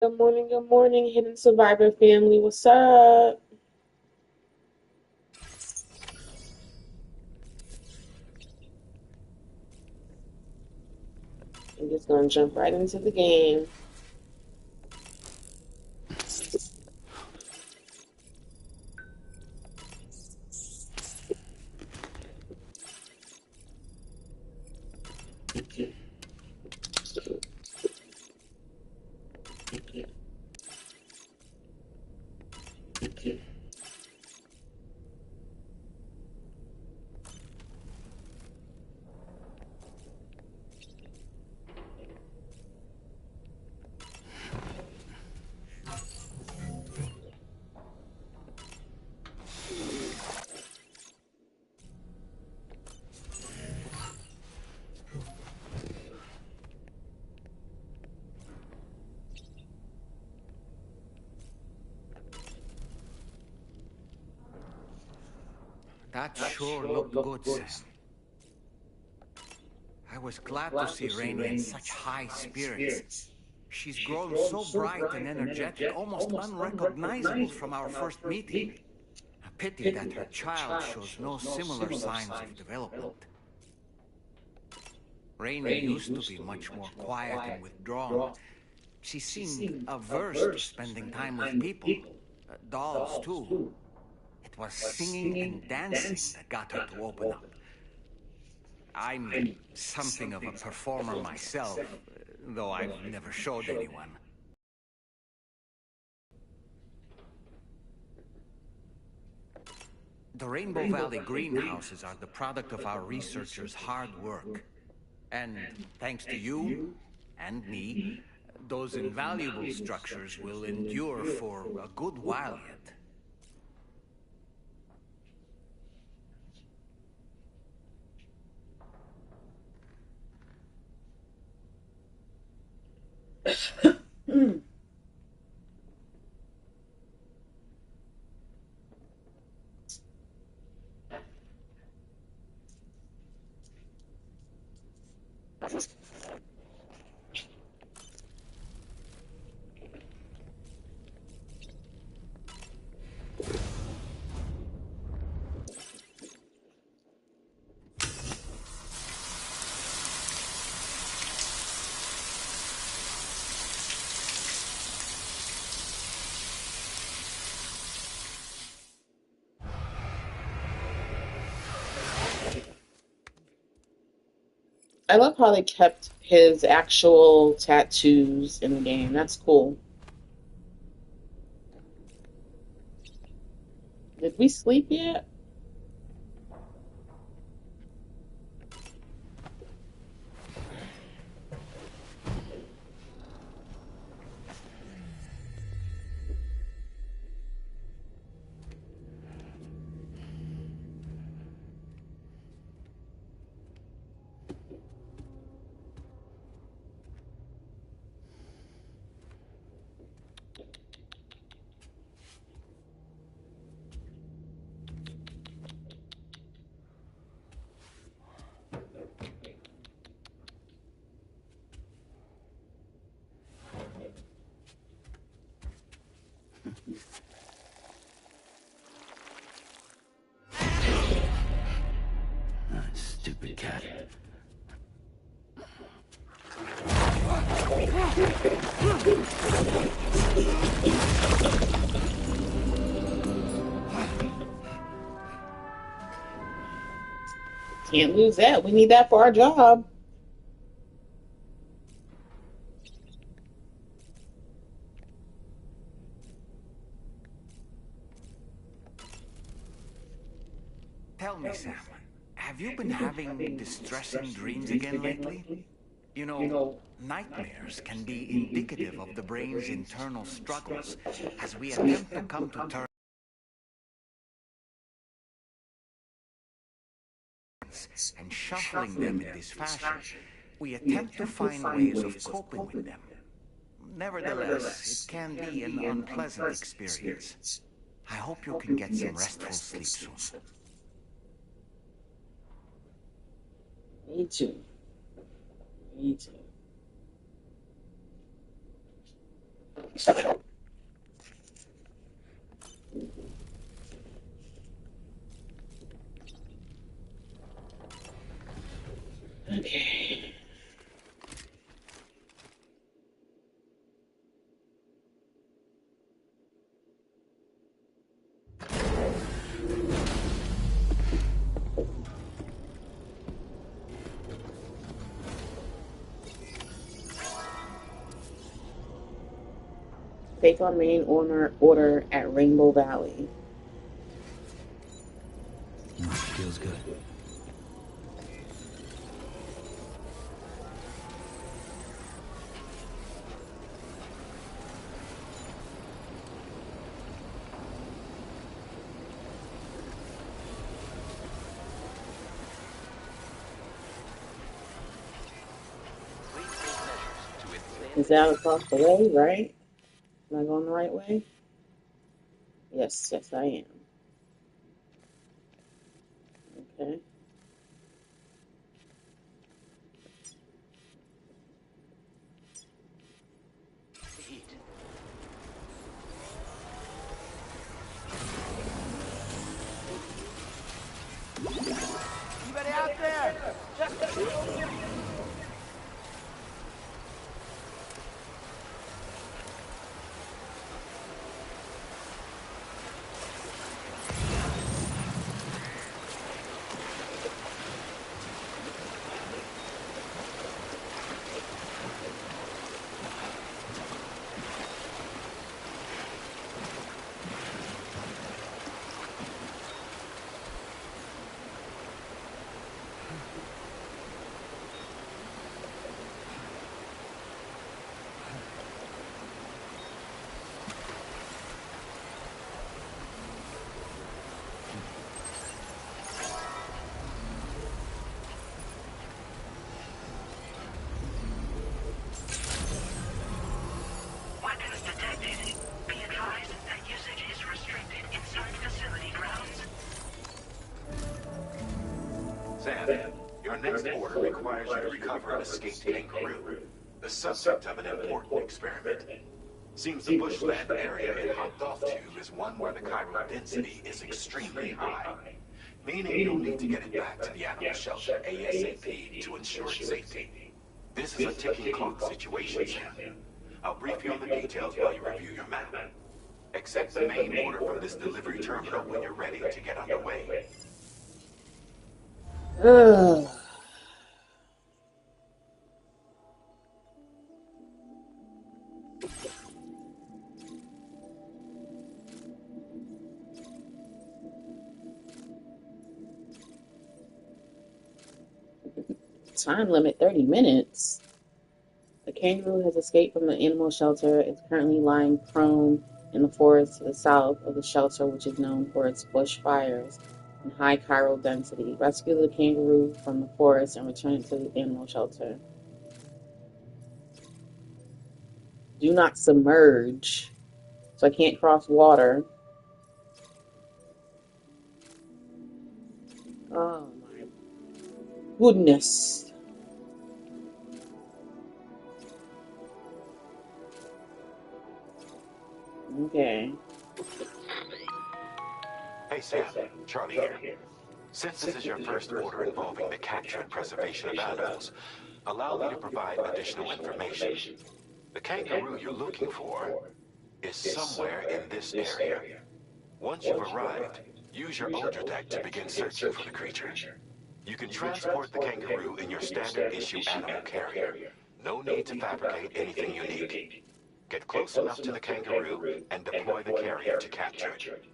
Good morning, Hidden.Survivor family. What's up? I'm just gonna jump right into the game. That sure looked good, Sam. I was glad to see Rainey in such high spirits. She's grown so bright and energetic, almost unrecognizable from our first meeting. A pity that her child shows no similar signs of development. Rainey used to be much more quiet and withdrawn. She seemed averse to spending time with people, dolls too. It was singing and dancing that got her to open up. I'm something of a performer myself, though I've never showed anyone. The Rainbow Valley greenhouses are the product of our researchers' hard work. And thanks to you and me, those invaluable structures will endure for a good while yet. I love how they kept his actual tattoos in the game. That's cool. Did we sleep yet? Stupid cat. Can't lose that. We need that for our job. Tell me, Sam, have you been having distressing dreams again lately? You know, nightmares can be indicative of the brain's internal struggles as we attempt to come to terms and shuffling them in this fashion. We attempt to find ways of coping with them. Nevertheless, it can be an unpleasant experience. I hope you can get some restful sleep soon. Me too. Me too. Okay. Take on main order at Rainbow Valley. Feels good. Is that across the way, right? Am I going the right way? Yes, yes, I am. Okay. Anybody out there? Weapons detected. Be advised that usage is restricted inside facility grounds. Sam, your next order requires you to recover an escaped kangaroo, the subject of an important experiment. Seems the bushland area it hopped off to is one where the chiral density is extremely high, meaning you'll need to get it back to the animal shelter ASAP to ensure its safety. This is a ticking clock situation, Sam. I'll brief you on the details while you review your map. Accept the main order from this delivery terminal when you're ready to get underway. Ugh. Time limit 30 minutes. The kangaroo has escaped from the animal shelter. It's currently lying prone in the forest to the south of the shelter, which is known for its bushfires and high chiral density. Rescue the kangaroo from the forest and return it to the animal shelter. Do not submerge. So I can't cross water. Oh my goodness. Okay. Hey Sam, Charlie here. Since this is your first order involving the capture and preservation of animals, allow me to provide additional information. The kangaroo you're looking for is somewhere in this area. Once you've arrived, use your Ultra deck to begin searching for the creature. You can transport the kangaroo in your standard issue animal carrier. No need to fabricate anything unique. Get close enough to the kangaroo and deploy the carrier to capture it.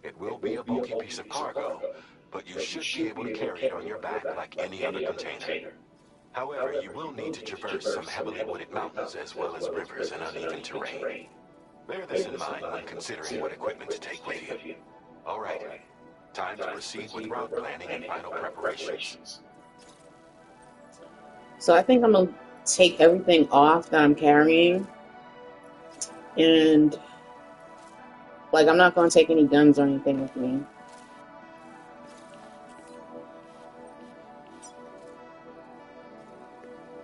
It will be a bulky piece of cargo, but you should be able to carry it on your back like any other container. However, you will need to traverse some heavily wooded mountains as well as rivers and uneven terrain. Bear this in mind when considering what equipment to take with you. All right, time to proceed with route planning and final preparations. So I think I'm going to take everything off that I'm carrying. And, like, I'm not going to take any guns or anything with me.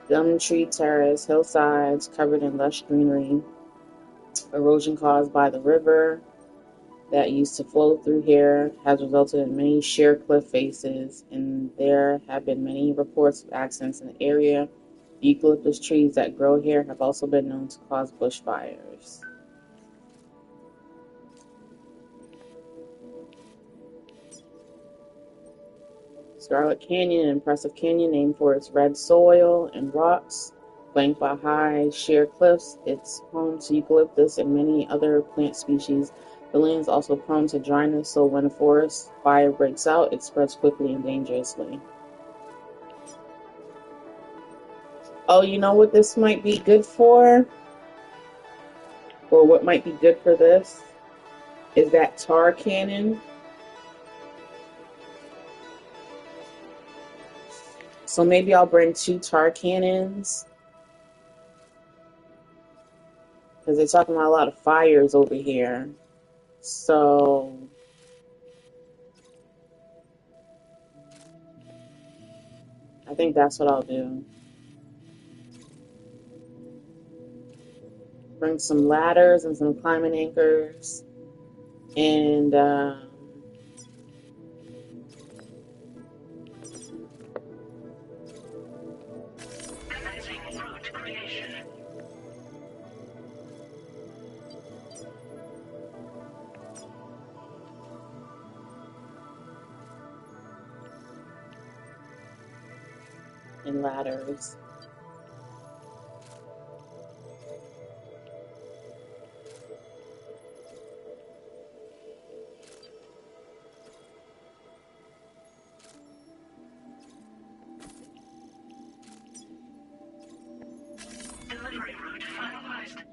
Gum tree terrace, hillsides covered in lush greenery. Erosion caused by the river that used to flow through here has resulted in many sheer cliff faces, and there have been many reports of accidents in the area. The eucalyptus trees that grow here have also been known to cause bushfires. Scarlet Canyon, an impressive canyon named for its red soil and rocks, flanked by high, sheer cliffs. It's home to eucalyptus and many other plant species. The land is also prone to dryness, so when a forest fire breaks out, it spreads quickly and dangerously. Oh, you know what this might be good for? Or what might be good for this? Is that tar cannon. So maybe I'll bring 2 tar cannons. Because they're talking about a lot of fires over here. So I think that's what I'll do. Bring some ladders and some climbing anchors. And Commencing route creation. ladders. Delivery route finalized.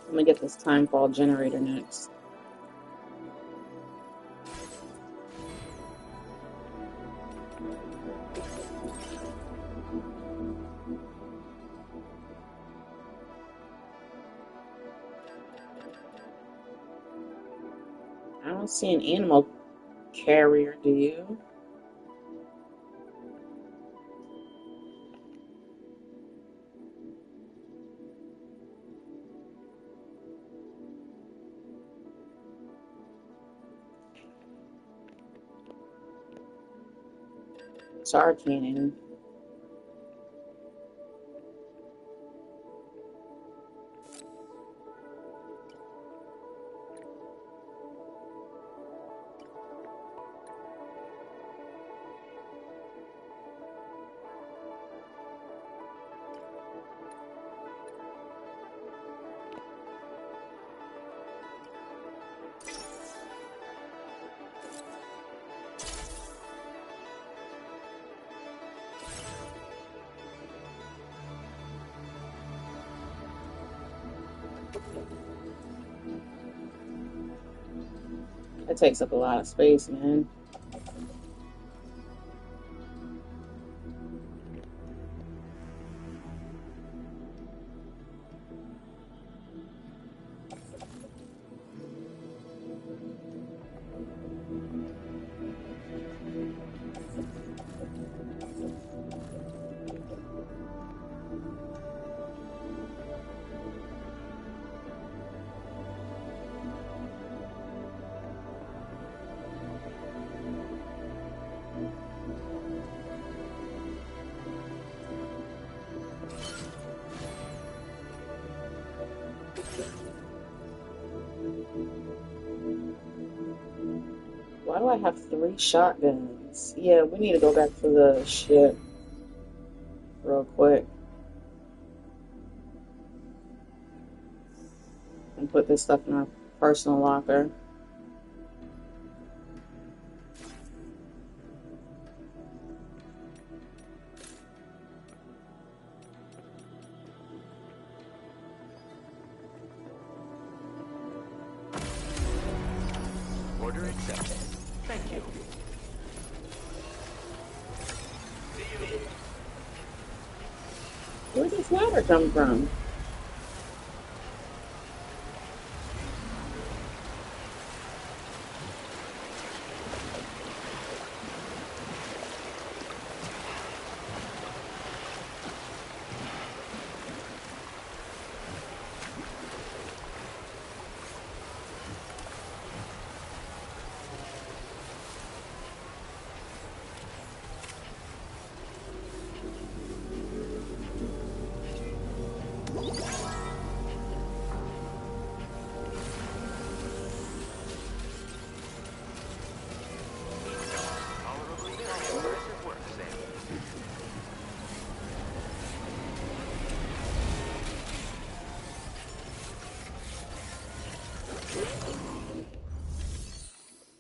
I'm gonna get this Timefall generator next. I don't see an animal carrier, do you? Tar cannon. That takes up a lot of space, man. Why do I have 3 shotguns? Yeah, we need to go back to the ship real quick and put this stuff in our personal locker. Order accepted. Thank you. Where did this ladder come from? Tolerably dull. Impressive work, Sam.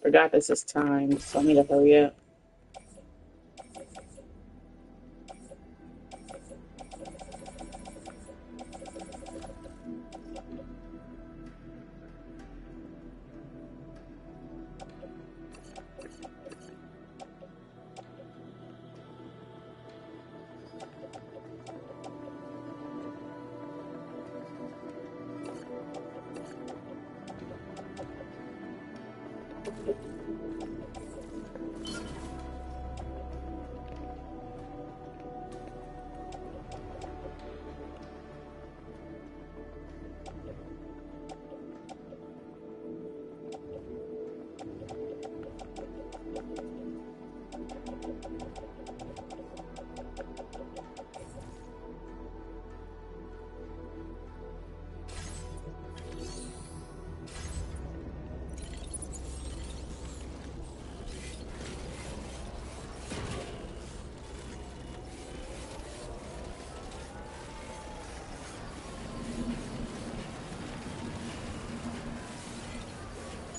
Forgot this is time, so I need to hurry up.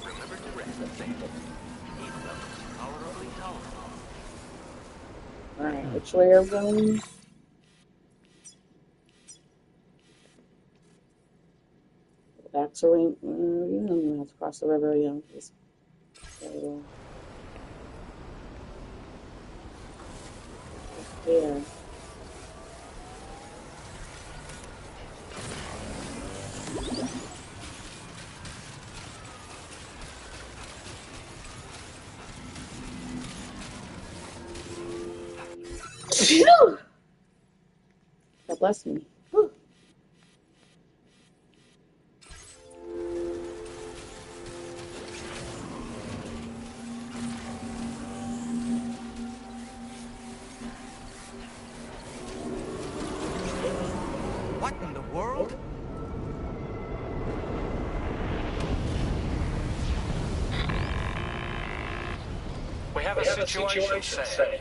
Remember to rest, Sam. Heat levels tolerably tolerable. Alright, which way are we going? Back to Rain. You don't even have to cross the river, you know. Just go here. Phew! God bless me. Whew. What in the world? We have a situation, Sam.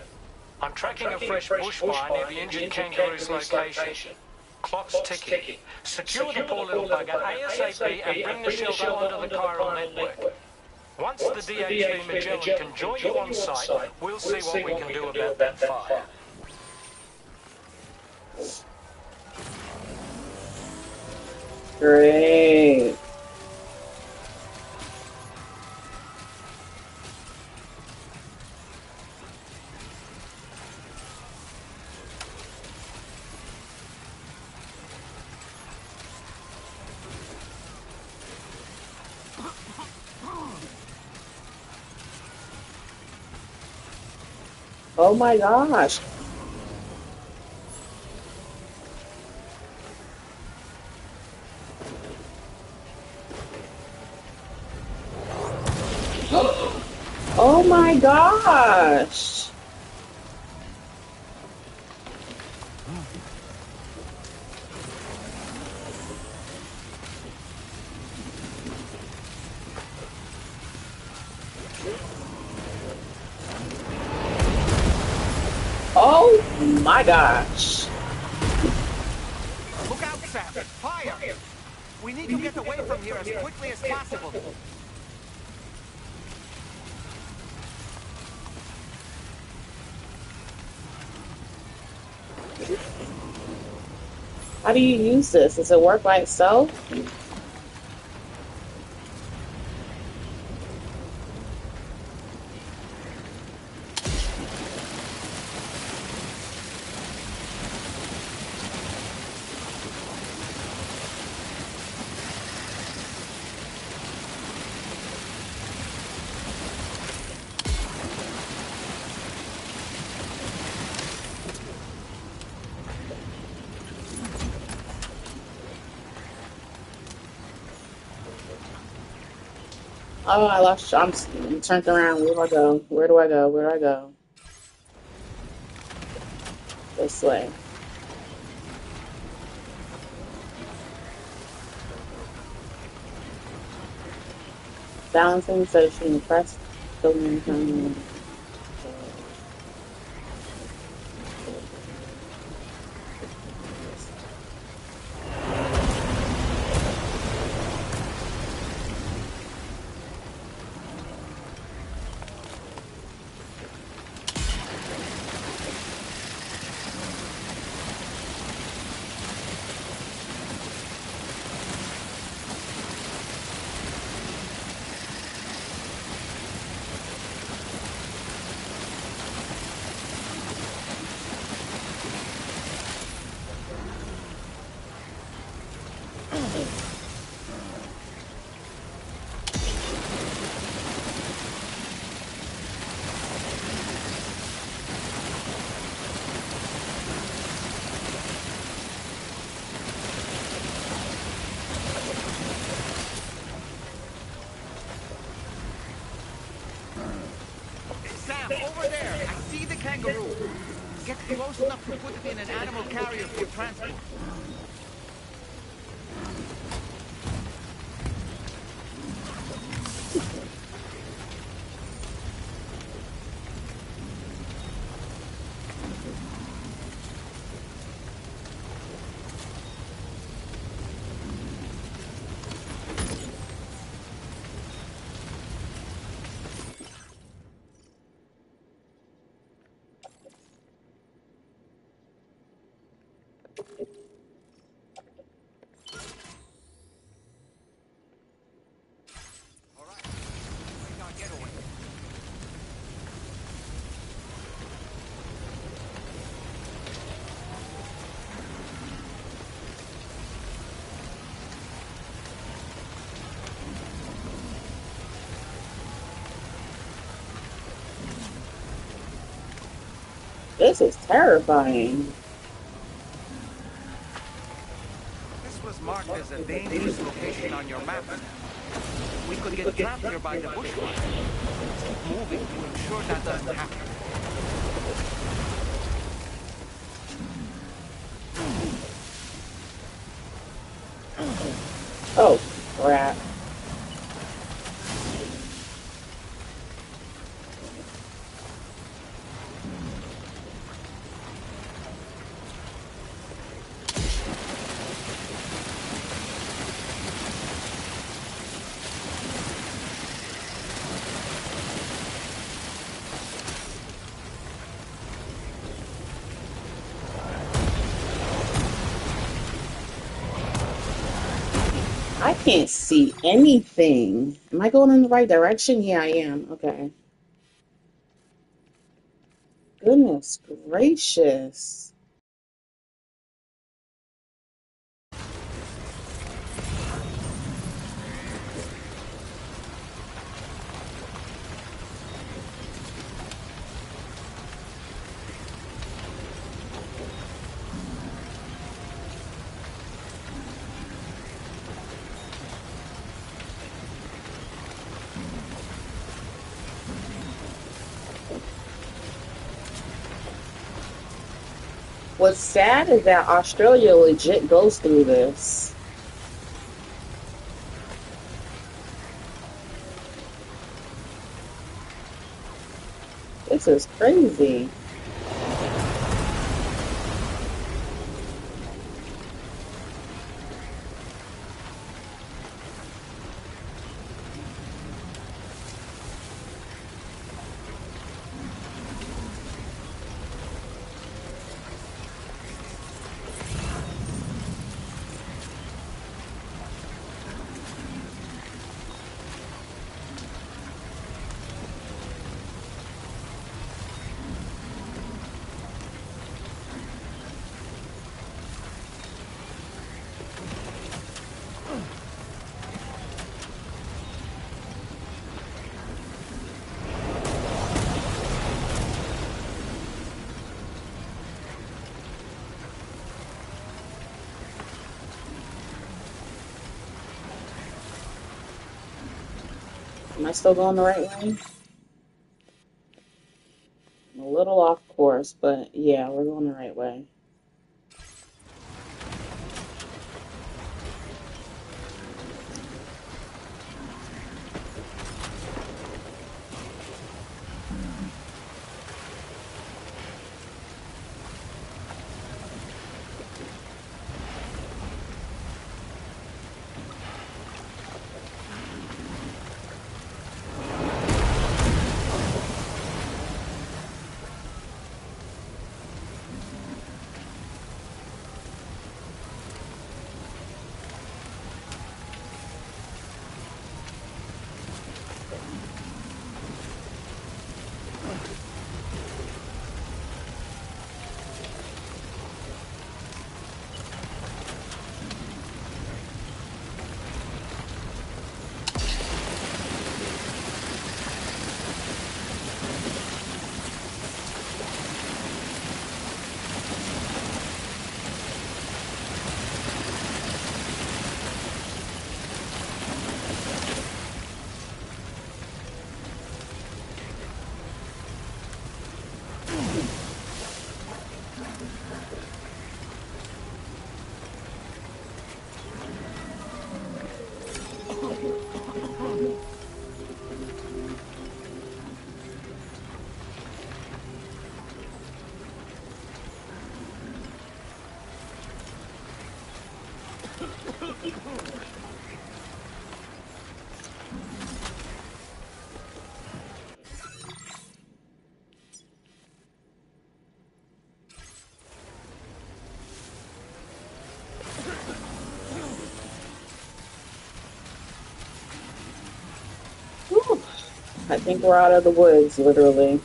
I'm tracking a fresh bushfire near the injured kangaroo's location. Clock's ticking. Secure the poor little bugger ASAP and bring the shelter onto the chiral network. Once the DHV Magellan can join you on site, we'll see what we can do about that fire. Great. Oh my gosh. Oh my gosh. my gosh. Look out, Sam! Fire! We need to get away from here as quickly as possible. How do you use this? Does it work by itself? Oh, I lost. I'm turned around. Where do I go? Where do I go? Where do I go? This way. Balancing station. Press the main. Sam, over there! I see the kangaroo! Get close enough to put it in an animal carrier for transport. This is terrifying. This was marked as a dangerous location on your map. We could get trapped here by the bushfire. Let's keep moving to ensure that doesn't happen. Oh, crap. I can't see anything. Am I going in the right direction? Yeah, I am. Okay. Goodness gracious. What's sad is that Australia legit goes through this. This is crazy. Am I still going the right way? I'm a little off course, but yeah, we're going the right way. Whew. I think we're out of the woods, literally.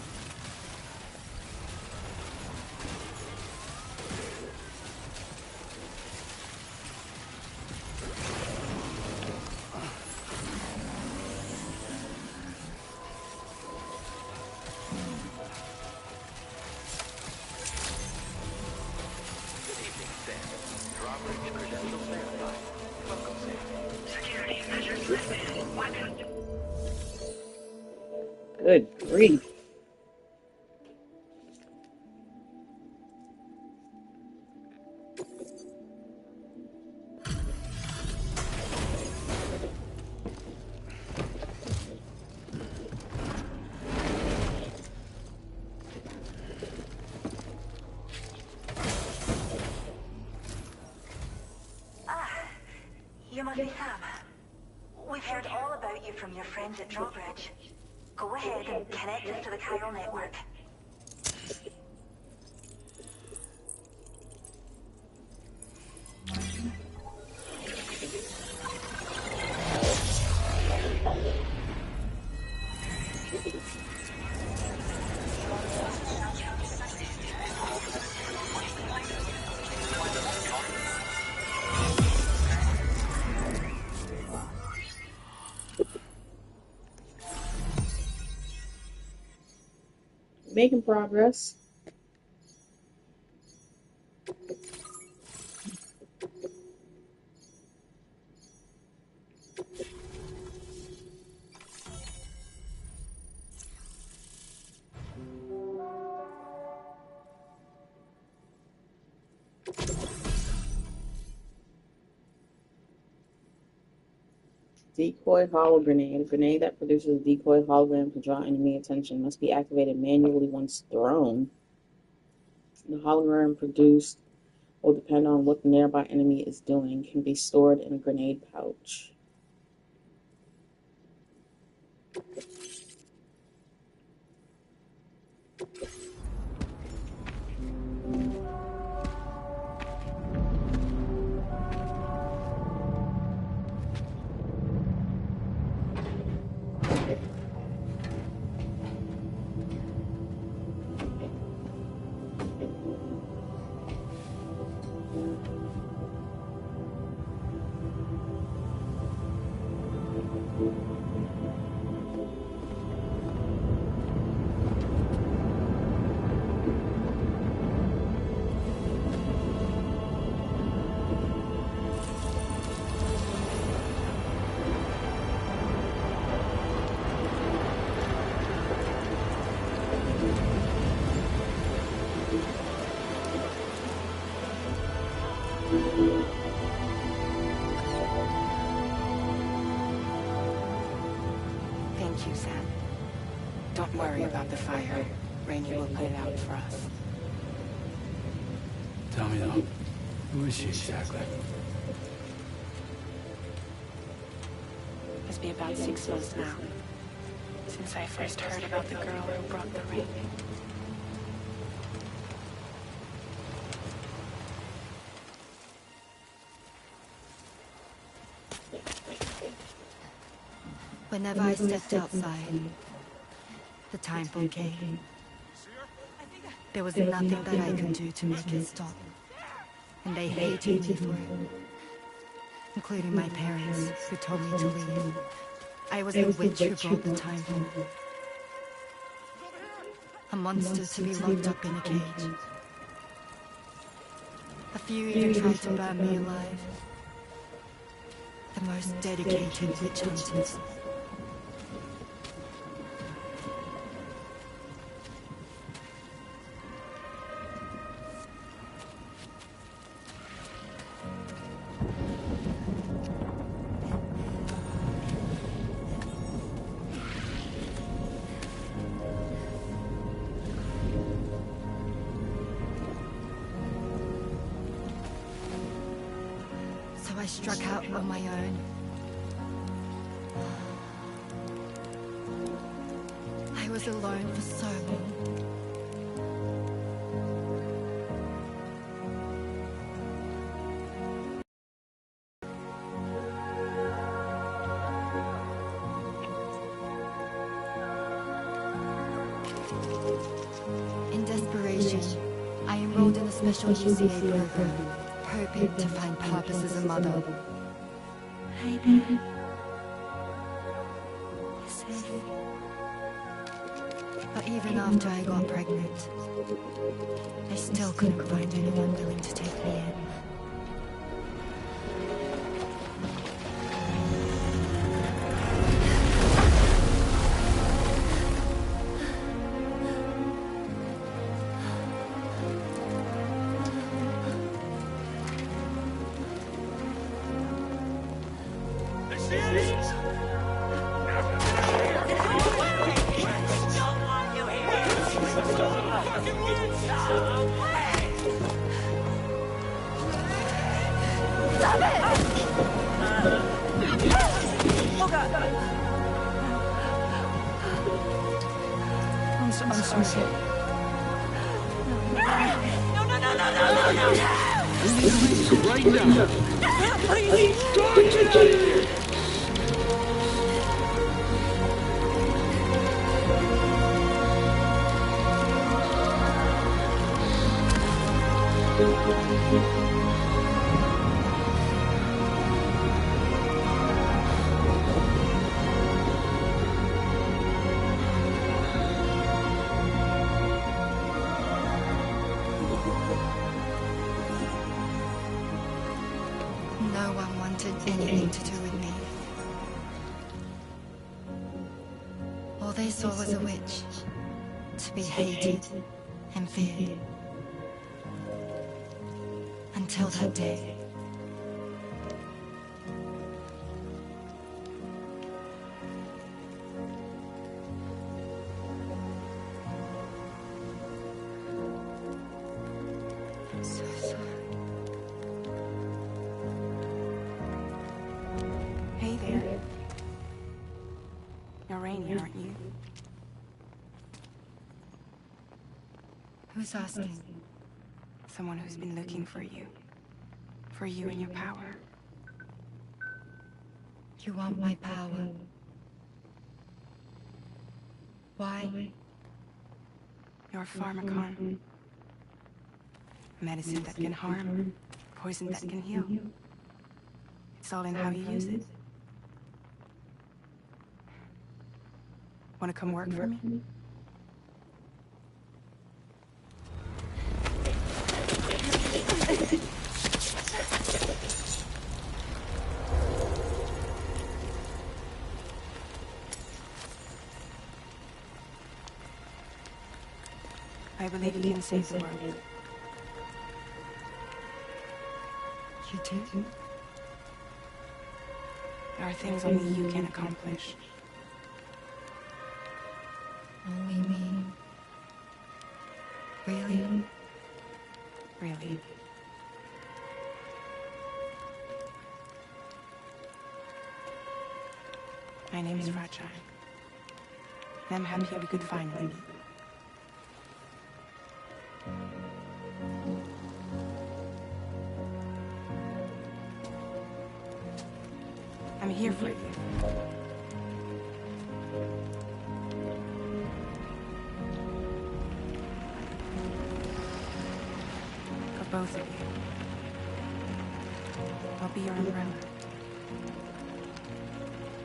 Security measures lifted. Weapons. Good grief. You must be Sam. We've heard all about you from your friends at Drawbridge. Go ahead and connect us to the chiral network. Making progress. Decoy hollow grenade. A grenade that produces a decoy hologram to draw enemy attention must be activated manually once thrown. The hologram produced will depend on what the nearby enemy is doing. Can be stored in a grenade pouch. Thank you, Sam. Don't worry about the fire. Rainey will put it out for us. Tell me though, who is she exactly? It's been about 6 months now, since I first heard about the girl who brought the ring. Whenever I stepped outside, the Timefall came. There was nothing that I could do to make it stop. And they hated me for it. Including my parents, who told me to leave. I was the witch who brought the Timefall. A monster to be locked up in a cage. A few even tried to burn me alive. The most dedicated witch hunters. I struck out on my own. I was alone for so long. In desperation, I enrolled in a special UCA program. Hoping to find purpose as a mother. Hi, Dad. You're safe. But even after I got pregnant, I still couldn't find anyone willing to take me in. I'm sorry. No. Right now. Please. Get out of here. No one wanted anything to do with me. All they saw was a witch, to be hated and feared. Until that day. I'm so sorry. Hey there. You're Rainy, aren't you? Who's asking? Someone who's been looking for you. For you and your power. You want my power? Why? You're a pharmacon. Medicine that can harm. Poison that can heal. It's all in how you use it. Want to come work for me? I believe you can save the world. You do? There are things only you can accomplish. Only me. Really? Really. My name is Fragile. And I'm happy we could finally meet. I'm here for you. For both of you. I'll be your umbrella.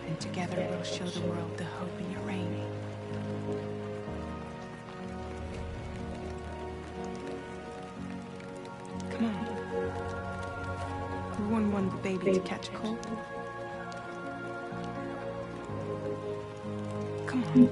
And together we'll show the world the hope in your reign. Come on. We wouldn't want the baby to catch cold. Come on.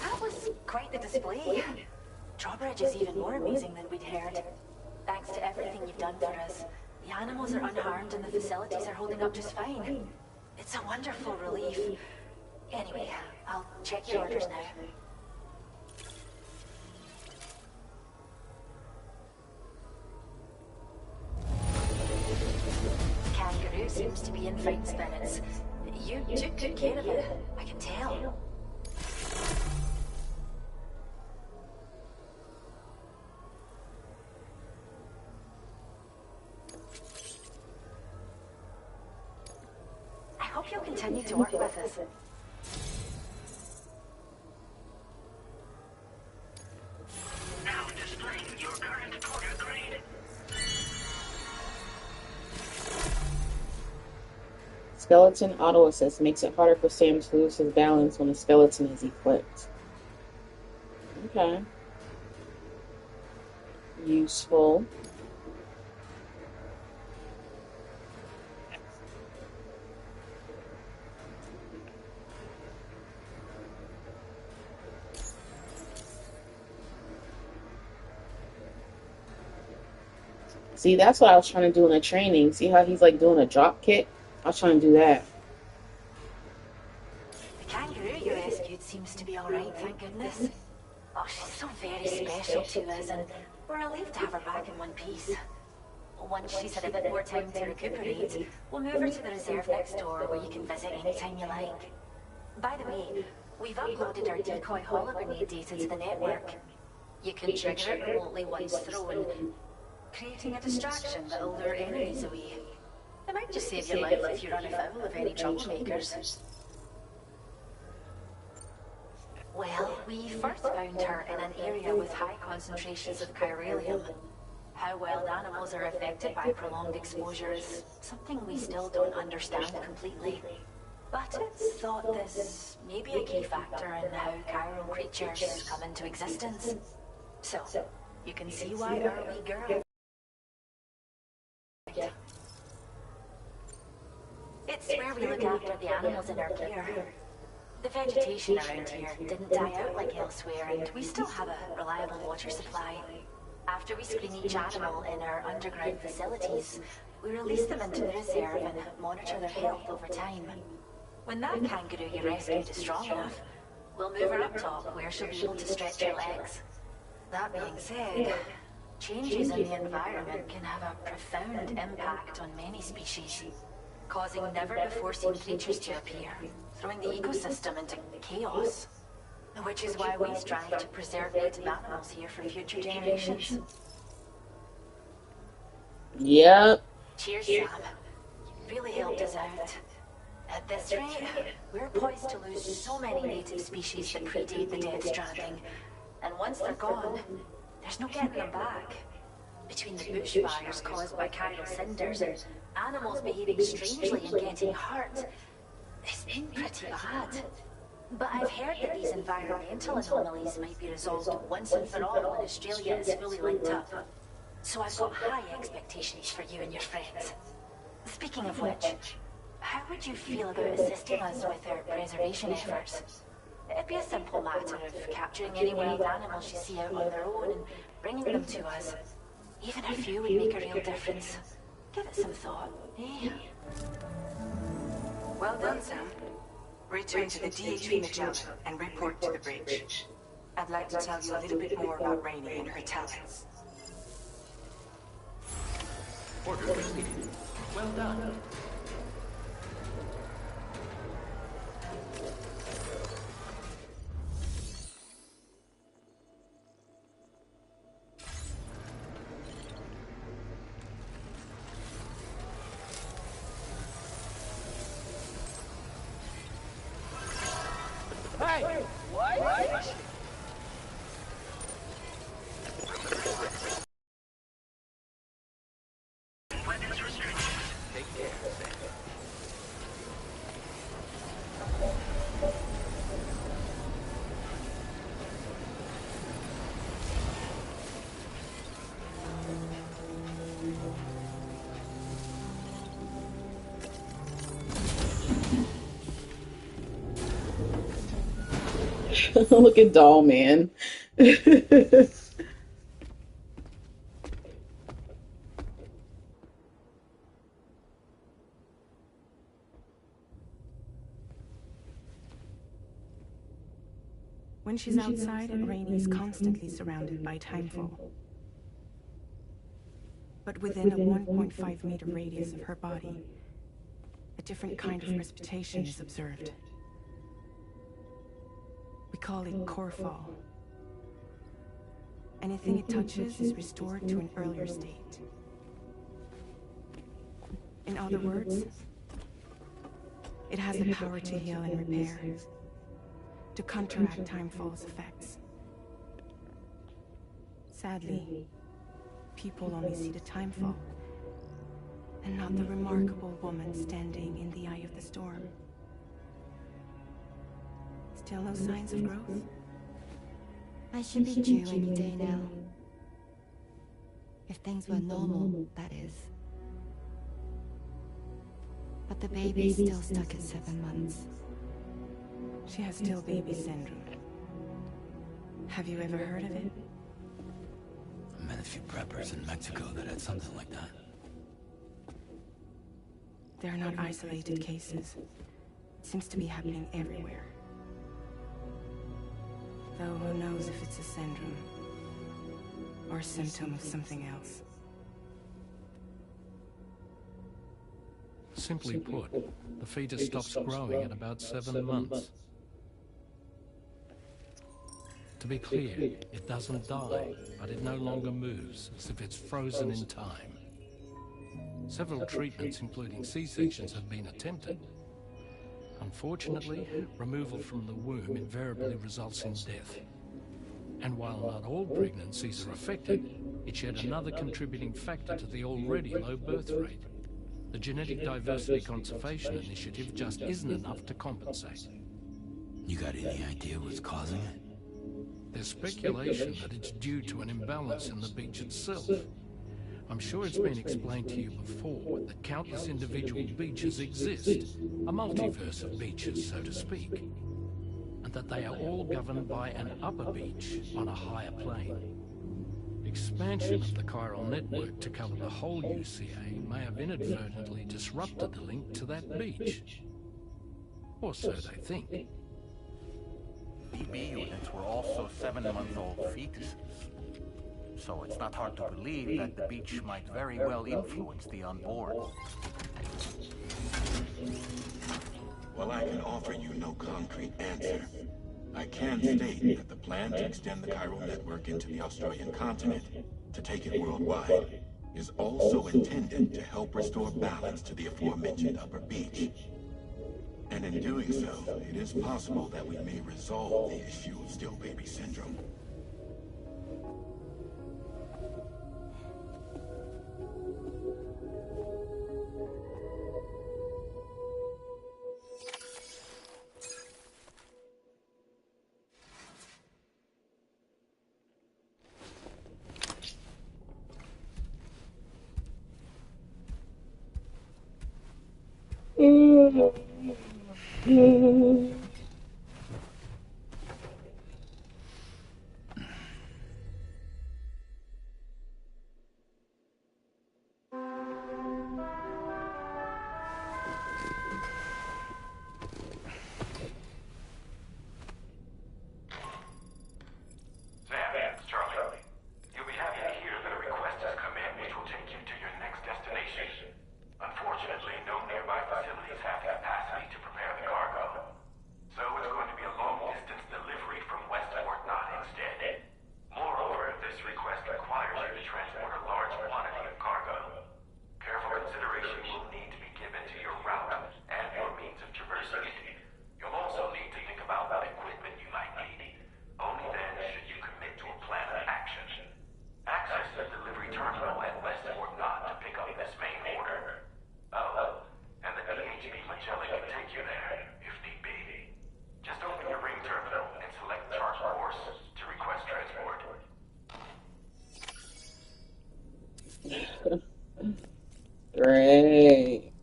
That was quite the display. Drawbridge is even more amazing than we'd heard. Thanks to everything you've done for us, the animals are unharmed and the facilities are holding up just fine. It's a wonderful relief. Anyway, I'll check your orders now. Kangaroo seems to be in fine spirits. You took good care of it, I can tell. I hope you'll continue to work with us. Now displaying your current porter grade. Skeleton auto assist makes it harder for Sam to lose his balance when a skeleton is equipped. Okay. Useful. See, that's what I was trying to do in the training. See how he's like doing a drop kick? I was trying to do that. The kangaroo you rescued seems to be alright, thank goodness. Oh, she's so very special to us, and we're relieved to have her back in one piece. Once she's had a bit more time to recuperate, we'll move her to the reserve next door where you can visit anytime you like. By the way, we've uploaded our decoy hologrenade data to the network. You can trigger it remotely once thrown, creating a distraction that'll lure enemies away. It might just save your life if you run afoul of any troublemakers. Well, we first found her in an area with high concentrations of chiralium. How wild animals are affected by prolonged exposure is something we still don't understand completely. But it's thought this may be a key factor in how chiral creatures come into existence. So, you can see why our wee girl... It's where we look after the animals in our care. The vegetation around here didn't die out like elsewhere, and we still have a reliable water supply. After we screen each animal in our underground facilities, we release them into the reserve and monitor their health over time. When that kangaroo you rescued is strong enough, we'll move her up top where she'll be able to stretch her legs. That being said, changes in the environment can have a profound impact on many species. causing never-before-seen creatures to appear, throwing the ecosystem into chaos. Which is why we strive to preserve native animals here for future generations. Yep. Cheers, Sam. You really helped us out. At this rate, we're poised to lose so many native species that predate the dead Stranding. And once they're gone, there's no getting them back. Between the bushfires caused by chiral cinders and animals behaving strangely and getting hurt, it's been pretty bad. But I've heard that these environmental anomalies might be resolved once and for all when Australia is fully linked up. So I've got high expectations for you and your friends. Speaking of which, how would you feel about assisting us with our preservation efforts? It'd be a simple matter of capturing any wild animals you see out on their own and bringing them to us. Even a few would make a real difference. Give it some thought, eh? Well done, Sam. Return to the DHV Magellan and report to the bridge. I'd like to tell you a little bit more about Rainey and her talents. Order received. Well done. Hey! What? Weapons restricted. Take care, Sam. Look at Doll Man. When she's outside, Rainey's constantly surrounded by Timefall. But within a 1.5-meter radius of her body, a different kind of precipitation is observed. We call it core fall. Anything it touches is restored to an earlier state. In other words, it has the power to heal and repair, to counteract Timefall's effects. Sadly, people only see the Timefall, and not the remarkable woman standing in the eye of the storm. Still no signs of growth? I should be due any day now. If things were normal, that is. But the baby's still stuck at 7 months. She has still baby syndrome. Have you ever heard of it? I met a few preppers in Mexico that had something like that. They're not isolated cases. It seems to be happening everywhere. Though who knows if it's a syndrome or a symptom of something else. Simply put, the fetus stops growing at about 7 months. To be clear, it doesn't die, but it no longer moves, as if it's frozen in time. Several treatments, including C-sections, have been attempted. Unfortunately, removal from the womb invariably results in death. And while not all pregnancies are affected, it's yet another contributing factor to the already low birth rate. The Genetic Diversity Conservation Initiative just isn't enough to compensate. You got any idea what's causing it? There's speculation that it's due to an imbalance in the beach itself. I'm sure it's been explained to you before that countless individual beaches exist, a multiverse of beaches, so to speak, and that they are all governed by an upper beach on a higher plane. Expansion of the chiral network to cover the whole UCA may have inadvertently disrupted the link to that beach. Or so they think. BB units were also 7-month-old fetuses. So it's not hard to believe that the beach might very well influence the onboard. While I can offer you no concrete answer, I can state that the plan to extend the chiral network into the Australian continent, to take it worldwide, is also intended to help restore balance to the aforementioned upper beach. And in doing so, it is possible that we may resolve the issue of still baby syndrome. Great.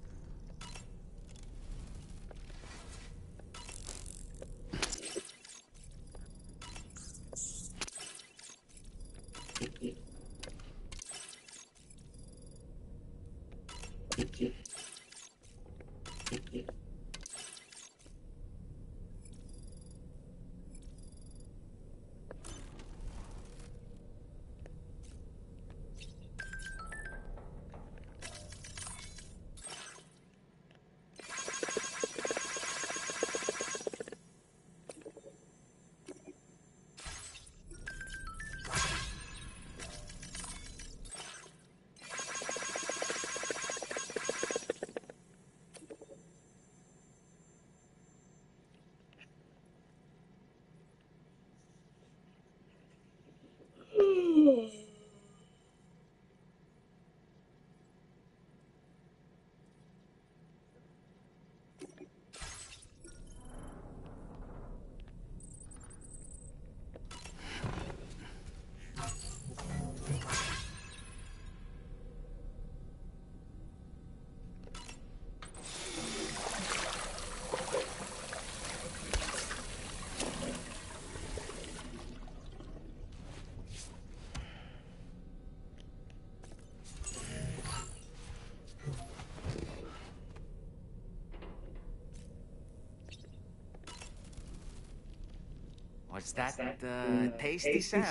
Was that tasty, Sam?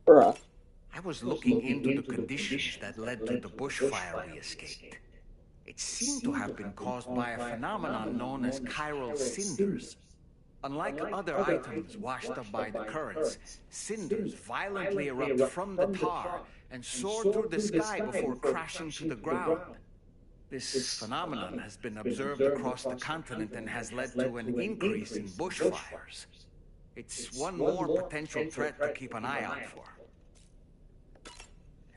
Bruh. I was looking into the conditions that led to the bushfire we escaped. It seemed to have been caused by a phenomenon known as chiral cinders. Unlike other items washed up by the currents, cinders violently erupt from the tar and soar through the sky before crashing to the ground. This phenomenon has been observed across the continent and has led to an increase in bushfires. It's one more potential threat to keep an eye out for.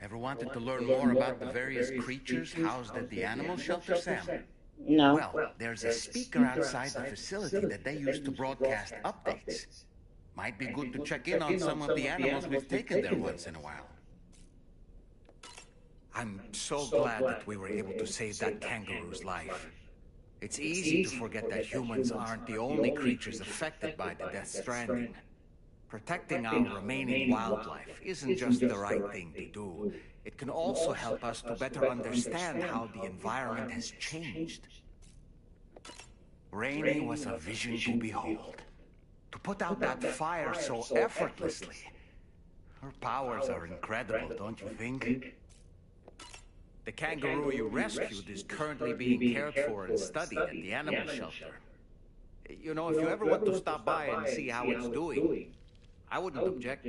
Ever wanted to learn more about the various creatures housed at the animal shelter, Sam? No. Well, there's a speaker outside the facility that they use to broadcast updates. Might be good to check in on some of the animals we've taken there once in a while. I'm so glad that we were able to save that kangaroo's life. It's easy to forget that humans aren't the only creatures affected by the Death Stranding. Protecting our remaining wildlife isn't just the right thing to do. It can also help us to better understand how the environment has changed. Rainey was a vision to behold. To put out that fire so effortlessly. Her powers are incredible, don't you think? The kangaroo you rescued is currently being cared for and studied at the animal shelter. You know, if you ever want to stop by and see how it's doing, I wouldn't object.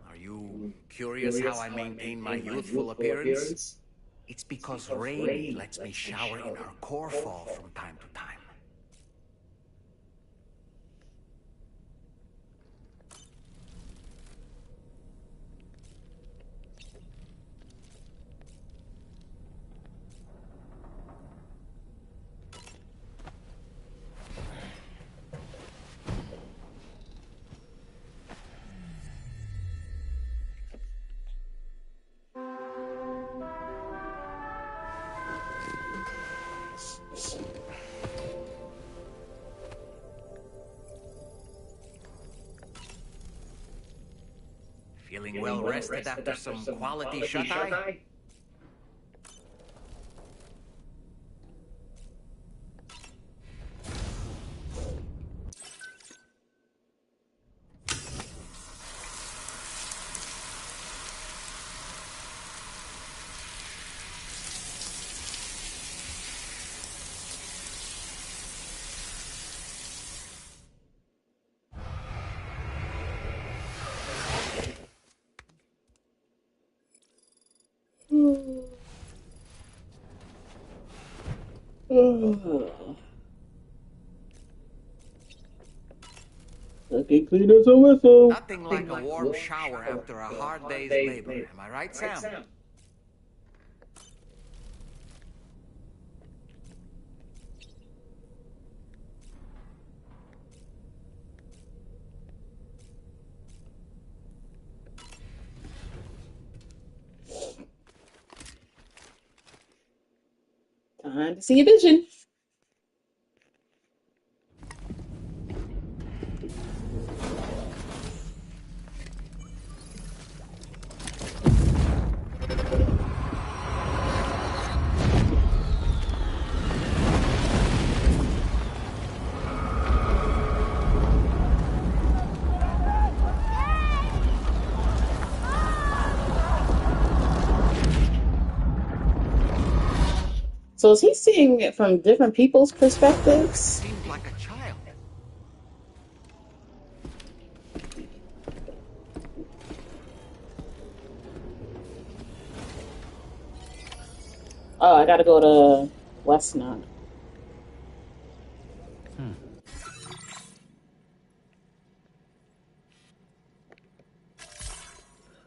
Are you curious how I maintain my youthful appearance? It's because Rain lets me shower in her core fall from time to time. Feeling well rested after some quality shut-eye? Okay, clean us a whistle. Nothing like a warm shower after a hard day's labor. Am I right, Sam? Time to see a vision. So is he seeing it from different people's perspectives? Seems like a child. Oh, I gotta go to Westnut.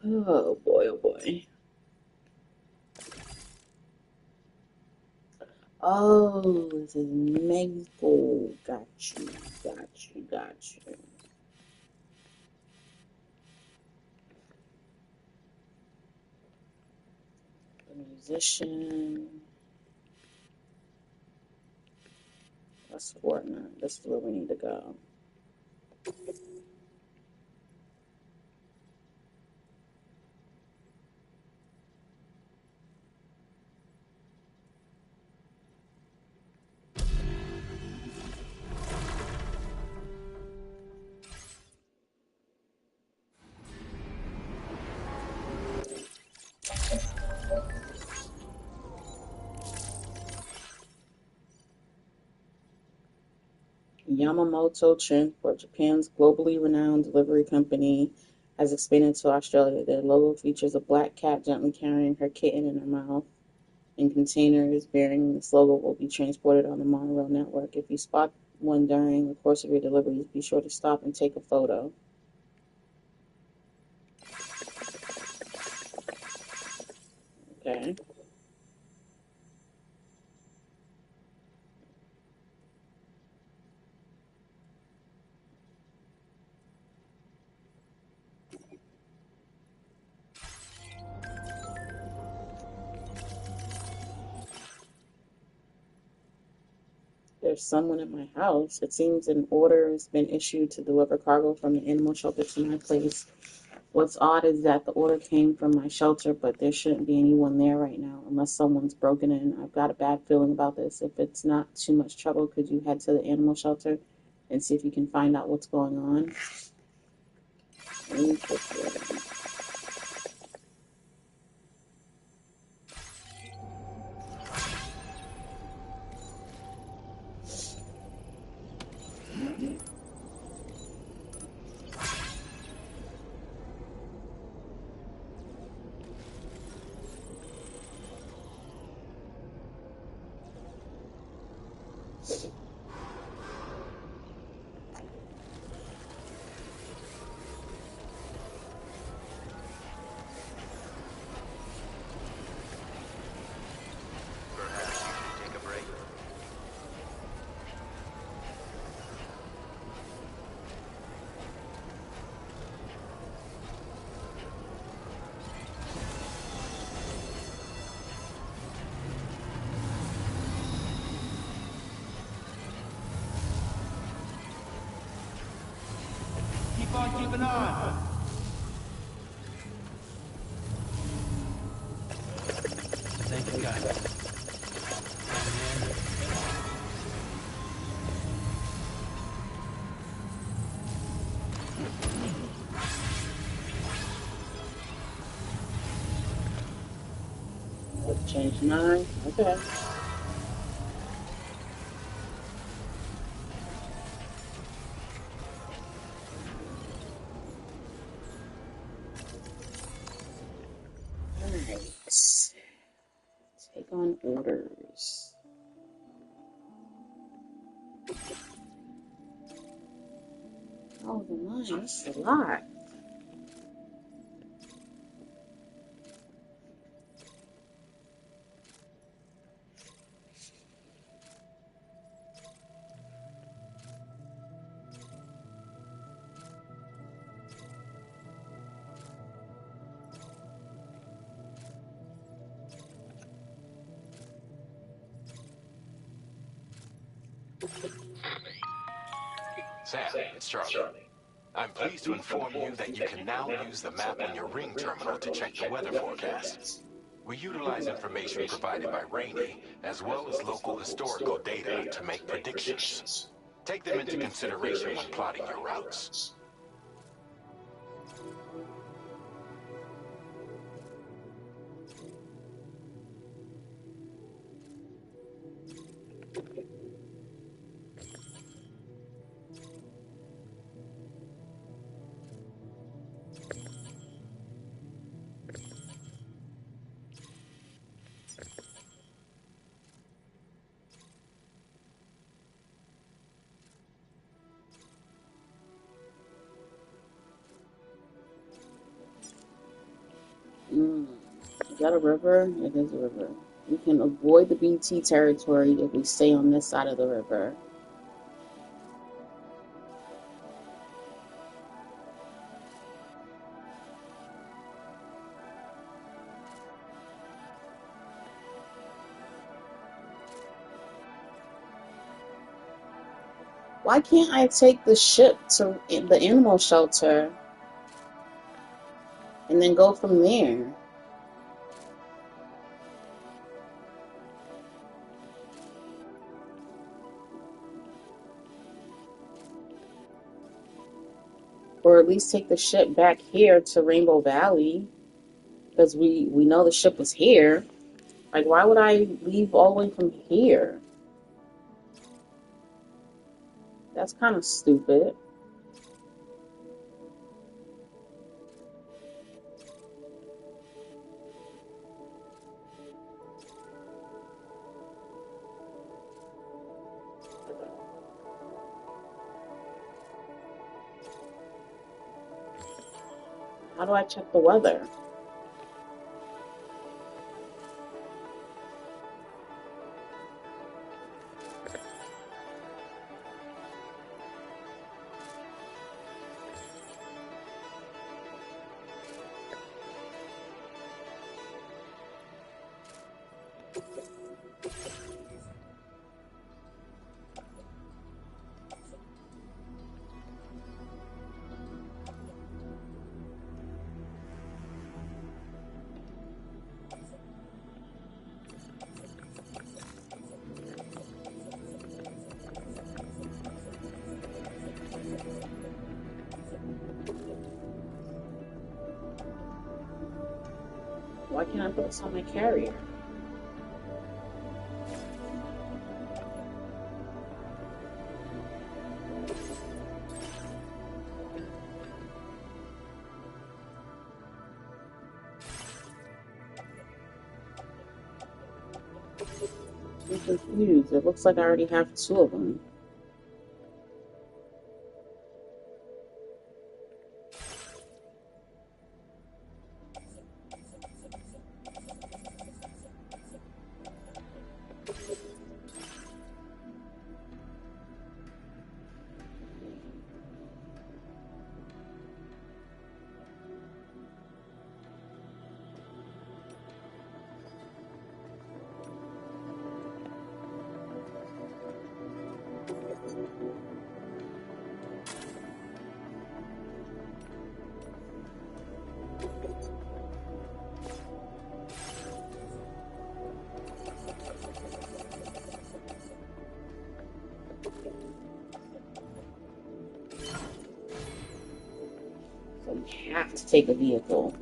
Oh boy, oh boy. Oh, this is Mexico. Got you, got you, got you. The musician. That's Fortnite. This is where we need to go. Yamamoto Transport, Japan's globally renowned delivery company, has expanded to Australia. Their logo features a black cat gently carrying her kitten in her mouth, and containers bearing this logo will be transported on the monorail network. If you spot one during the course of your deliveries, be sure to stop and take a photo. Okay. There's someone at my house. It seems an order has been issued to deliver cargo from the animal shelter to my place. What's odd is that the order came from my shelter, but there shouldn't be anyone there right now unless someone's broken in. I've got a bad feeling about this. If it's not too much trouble, could you head to the animal shelter and see if you can find out what's going on? Interesting. keep an eye on. Thank you, guys. Change 9. Okay. Alright. Take on orders. Oh, the 9. That's a lot. Sam, it's Charlie. I'm pleased to inform you that you can now use the map in your ring terminal to check the weather forecast. We utilize information provided by Rainey, as well as local historical data to make predictions. Take them into consideration when plotting your routes. Is that a river? It is a river. We can avoid the BT territory if we stay on this side of the river. Why can't I take the ship to the animal shelter and then go from there? Or at least take the ship back here to Rainbow Valley, because we know the ship was here. Like, why would I leave all the way from here? That's kind of stupid. How do I check the weather? Why can't I put this on my carrier? I'm confused. It looks like I already have 2 of them. So you have to take a vehicle.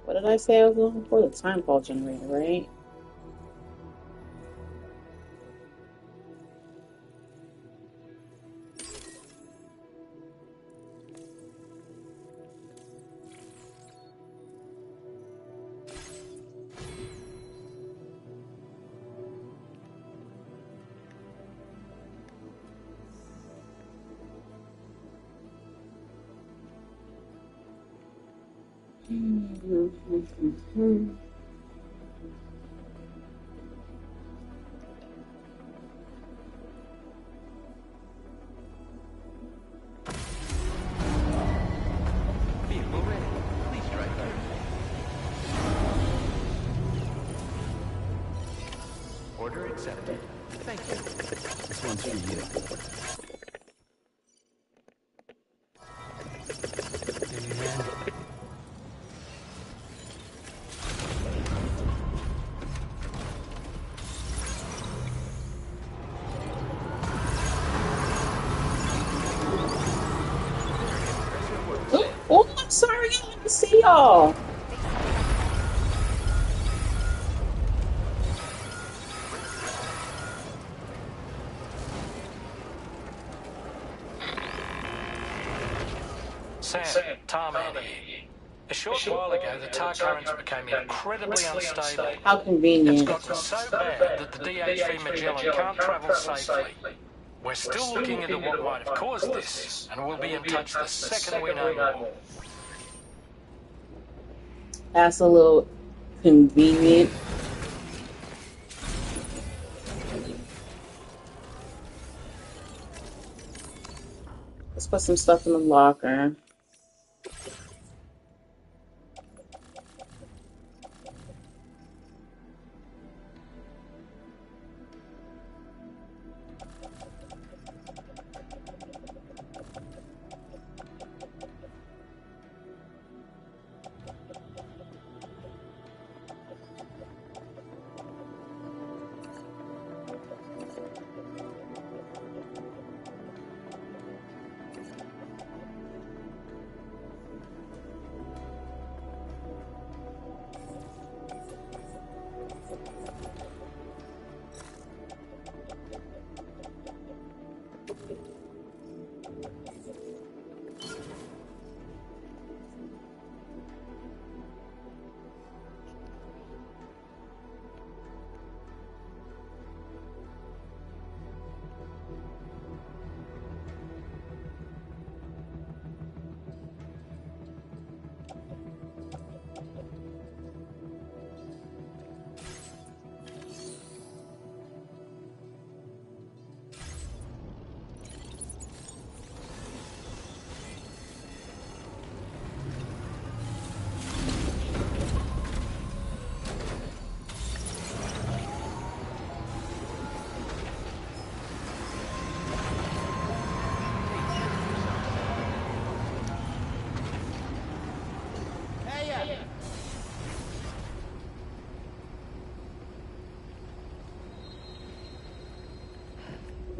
What did I say I was looking for? The Timefall generator, right? Vehicle ready. Please drive carefully. Order accepted. Thank you. This one's for you. Oh, I'm sorry, I didn't see y'all. Sam, Tarman here. A short while ago, the tar currents became incredibly unstable. How It's convenient. gotten so bad that the DHV Magellan can't travel safely. We're still looking into what might have caused this, and we'll be in touch the second we know more. That's a little convenient. Let's put some stuff in the locker.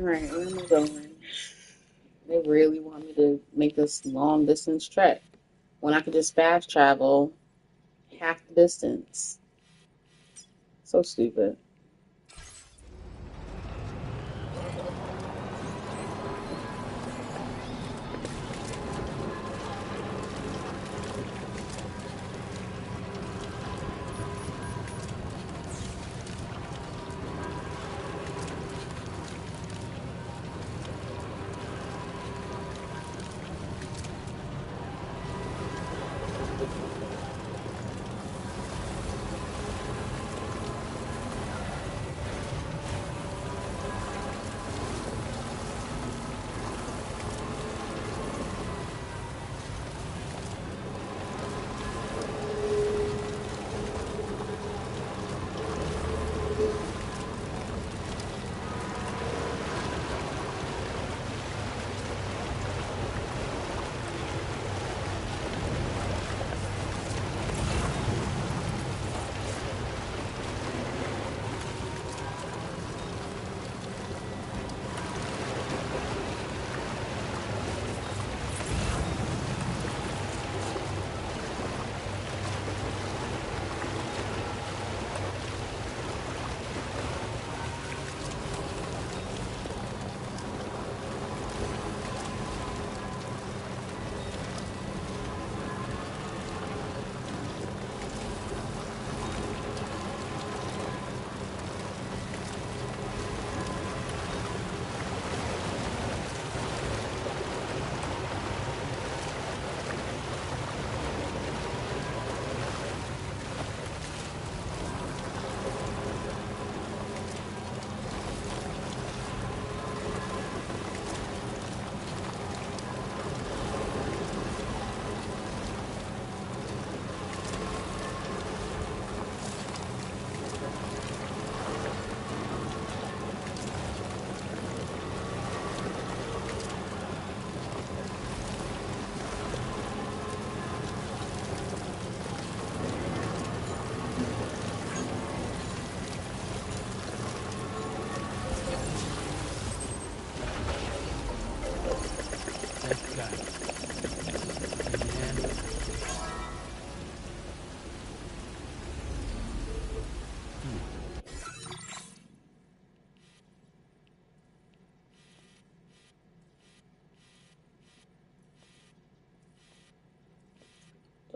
Alright, where am I going? They really want me to make this long distance trek when I could just fast travel half the distance. So stupid.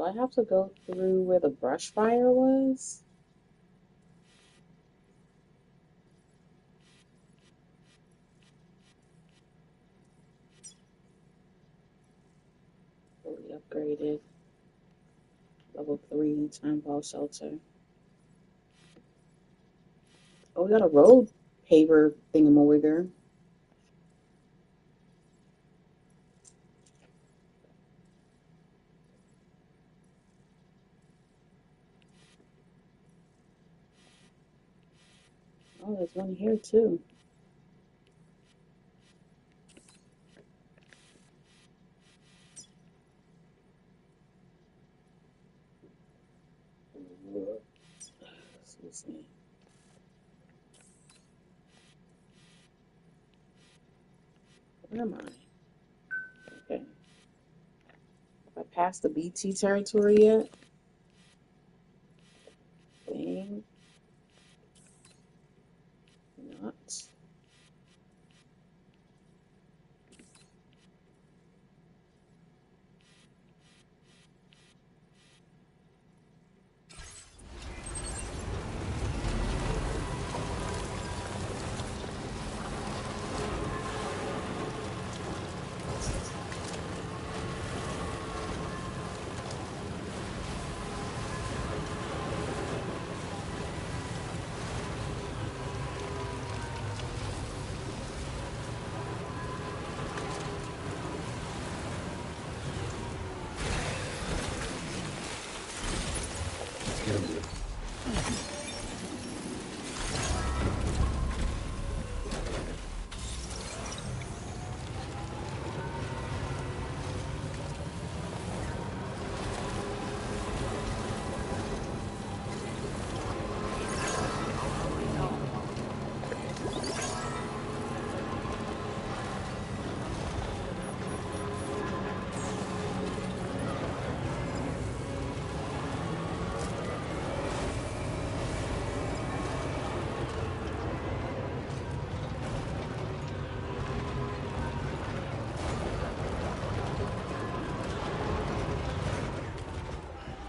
Do I have to go through where the brush fire was? Fully upgraded. Level 3 Timefall shelter. Oh, we got a road paver thingamawigger. Oh, there's one here too. Excuse me. Where am I? Okay. Have I passed the BT territory yet? Think not.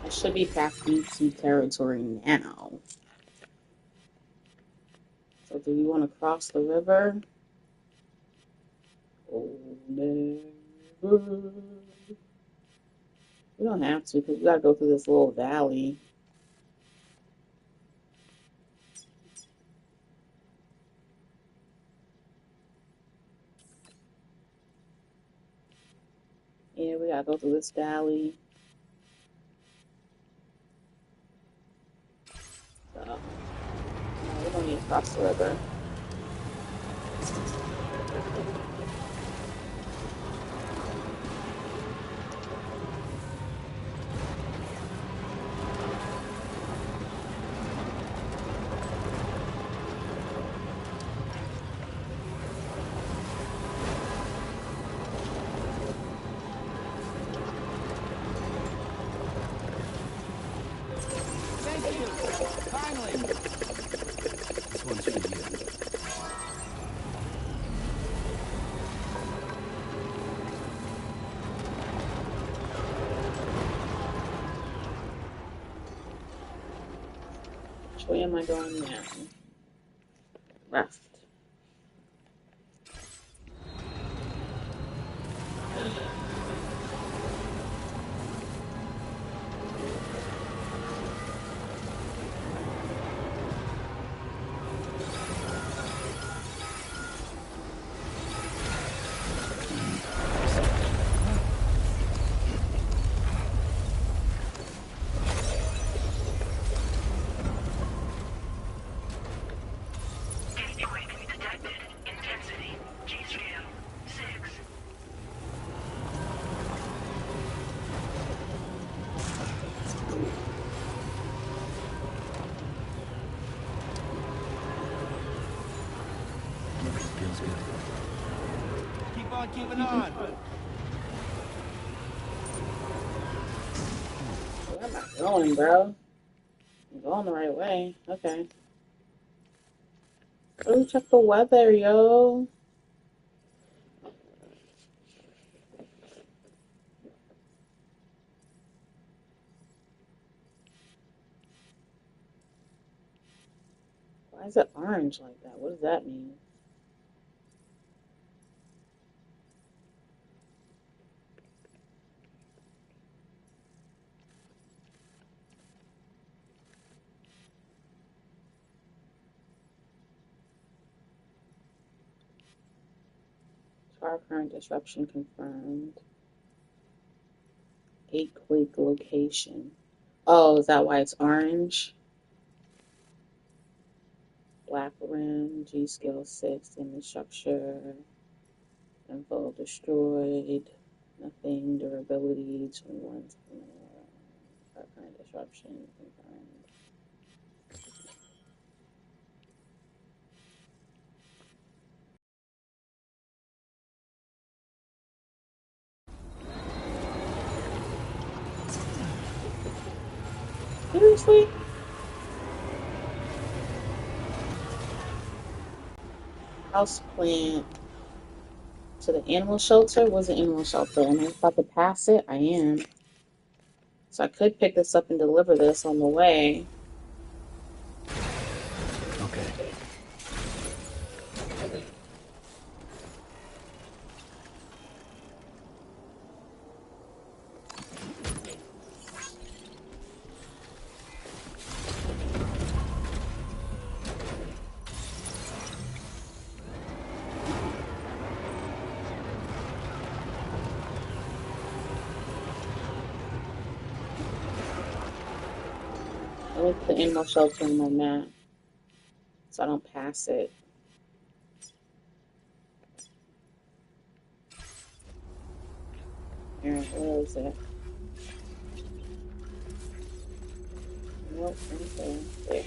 I should be past BT territory now. So do you want to cross the river? Oh, never. We don't have to because we gotta go through this little valley. Yeah, we gotta go through this valley. So, no, we don't need to cross the river. Thank you! Finally! This one's for you. Which way am I going now? Left. Earthquake detected. Intensity. G-scale. 6. Feels good. Keep on keeping on. Where am I going, bro? I'm going the right way. Okay. Oh, check the weather, yo. is it orange like that? What does that mean? Power current disruption confirmed. 8-quake location. Oh, is that why it's orange? Black rim, G skill 6, image structure, info destroyed, nothing, durability, 21, power current disruption confirmed. Seriously? House plant to the animal shelter? What's the animal shelter? Am I about to pass it? I am. So I could pick this up and deliver this on the way. Okay. I like the animal shelter on my map so I don't pass it. Where is it? Nope, right there. There. Okay.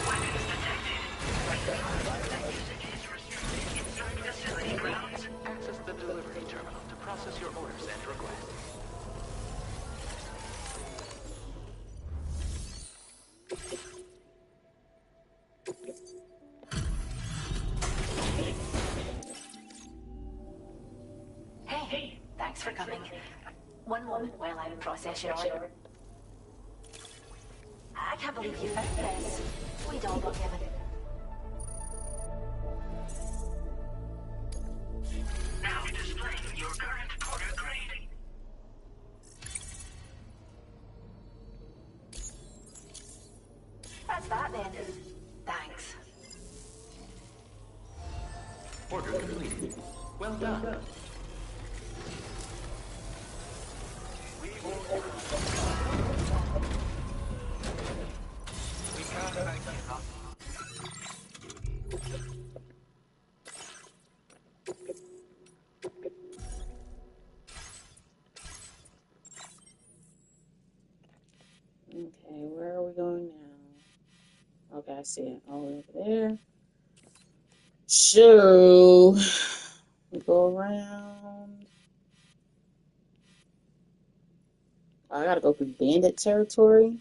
Weapons detected. Be advised that usage is restricted inside facility grounds. Access the delivery terminal to process your orders and requests. Hey, thanks for coming. One moment while I process your order. I can't believe you found this. We'd all be given. Now displaying your current order grade. That's that then. Thanks. Order completed. Well done. We can't thank you enough. Okay, where are we going now? Okay, I see it all over there. So, we go around. Oh, I gotta go through bandit territory.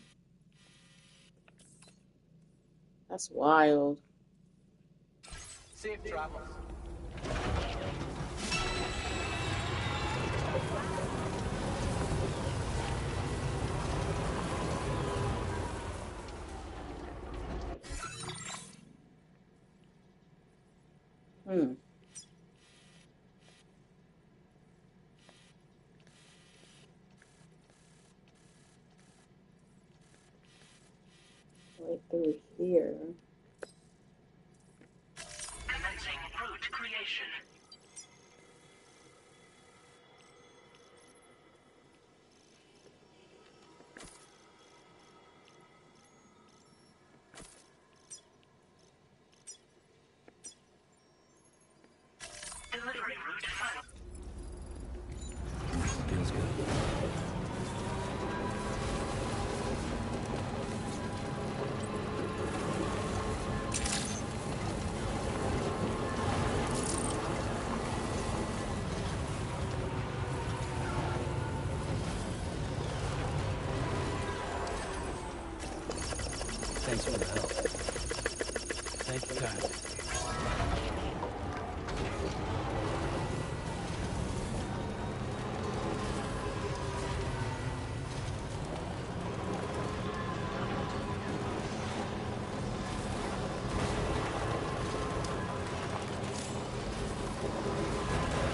That's wild. Safe travels. Hmm. Right through here. Commencing route creation. Delivery route final. Feels good. Thanks for the help. Take your time.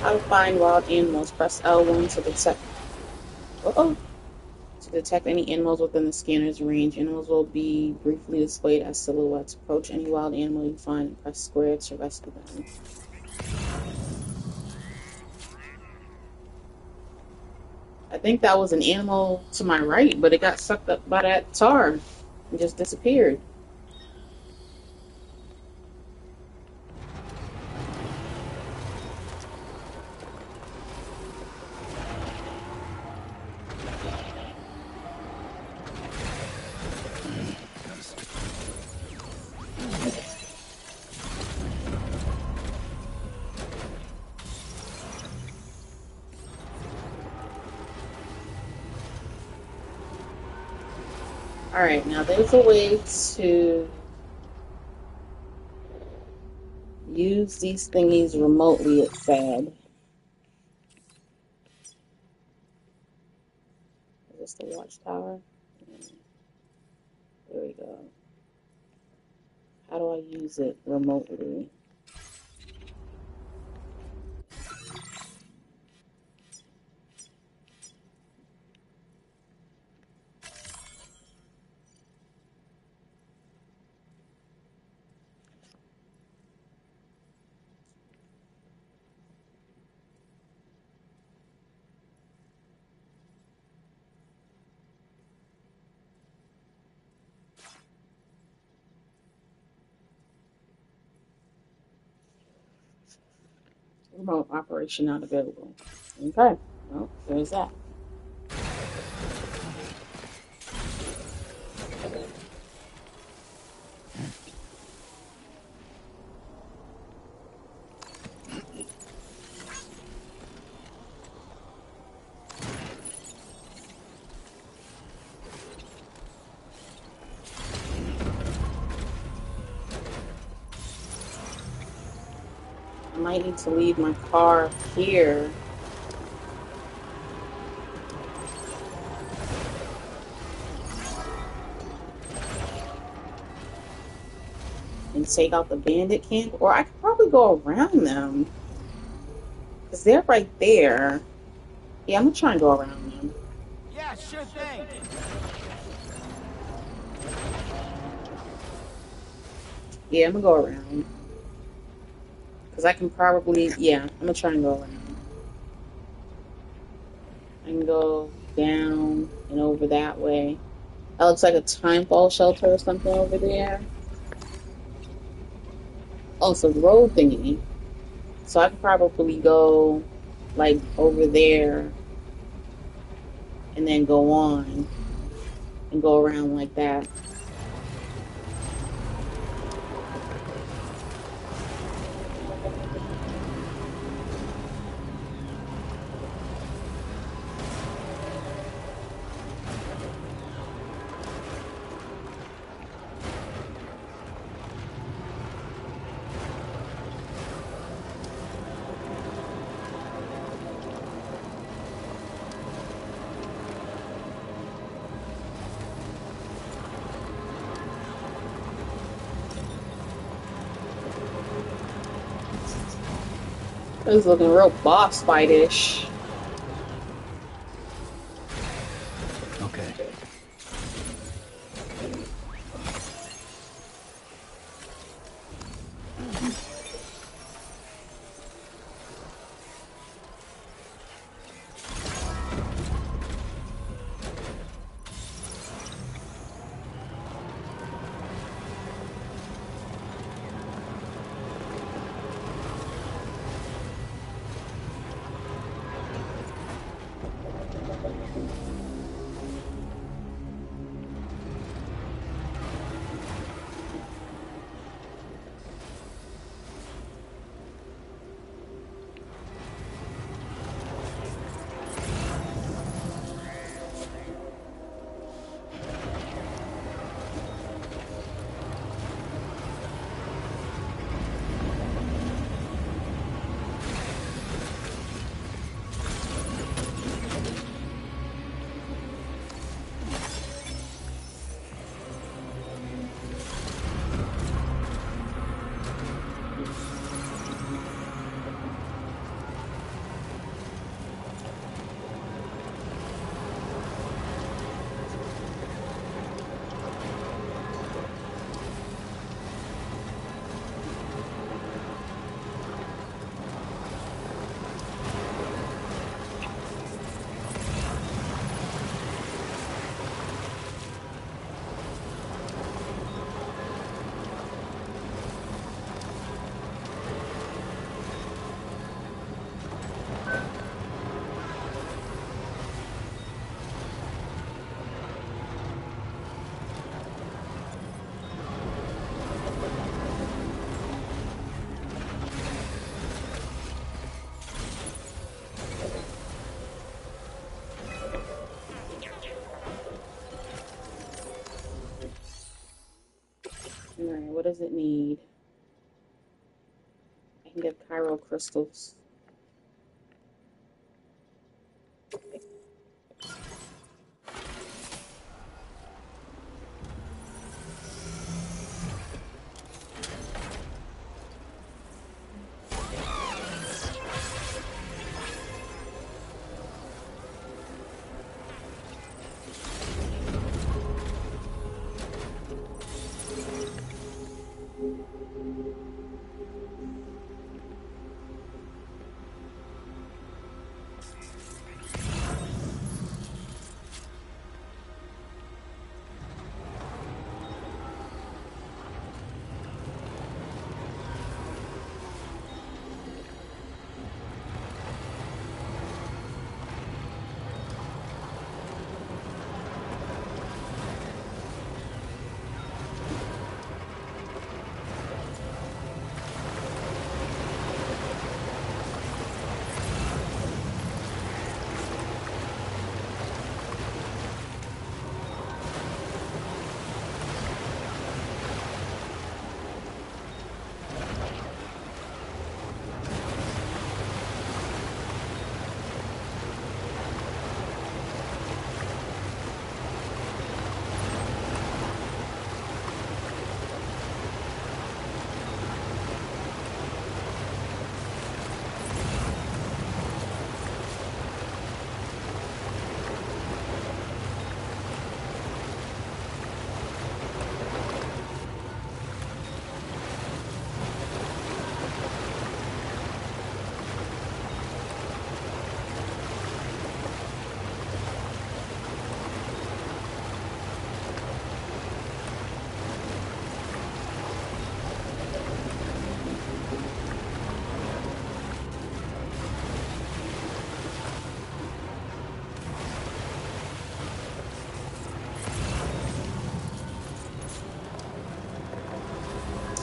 How to find wild animals. Press L1 to detect. To detect any animals within the scanner's range. Animals will be briefly displayed as silhouettes. Approach any wild animal you find and press square to rescue them. I think that was an animal to my right, but it got sucked up by that tar and just disappeared. Alright, now there's a way to use these thingies remotely, it said. Is this the watchtower? There we go. How do I use it remotely? Remote operation not available. Okay, well, there's that. I might need to leave my car here. And take out the bandit camp, or I could probably go around them. Because they're right there. Yeah, I'm going to try and go around them. Yeah, sure thing. Yeah, I'm going to go around. Because I can probably, yeah, I'm going to try and go around. I can go down and over that way. That looks like a Timefall shelter or something over there. Oh, it's a road thingy. So I could probably go, like, over there and then go on and go around like that. It was looking real boss fight-ish. Okay. what does it need? I can get chiral crystals.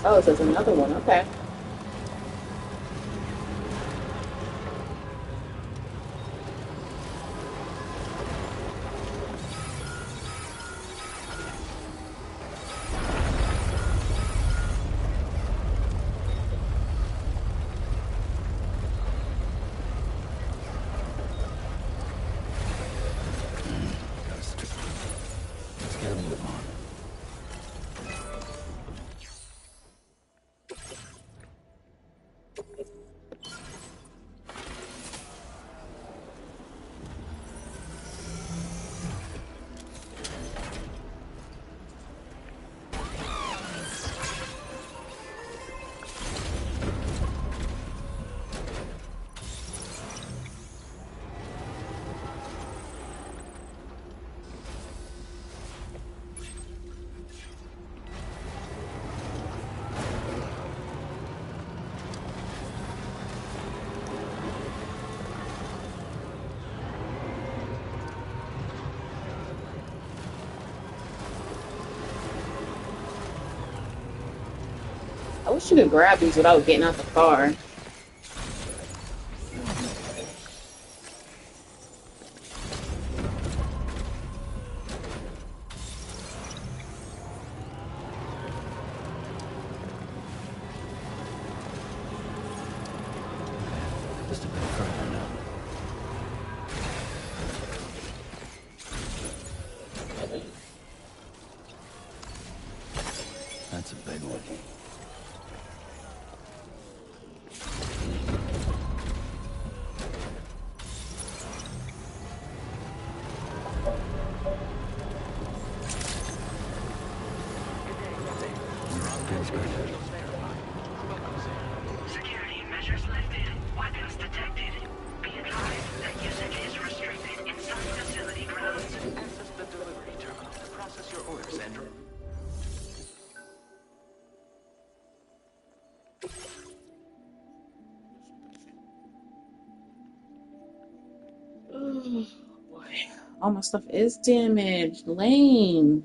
Oh, so it's another one. Okay. Let's get a move on. I wish you could grab these without getting out the car. Just a bit further now. That's a big one. Feels good. Security measures lifted. Weapons detected. Be advised that usage is restricted inside facility grounds. Access the delivery terminal to process your orders, Andrew. Oh boy. All my stuff is damaged. Lame.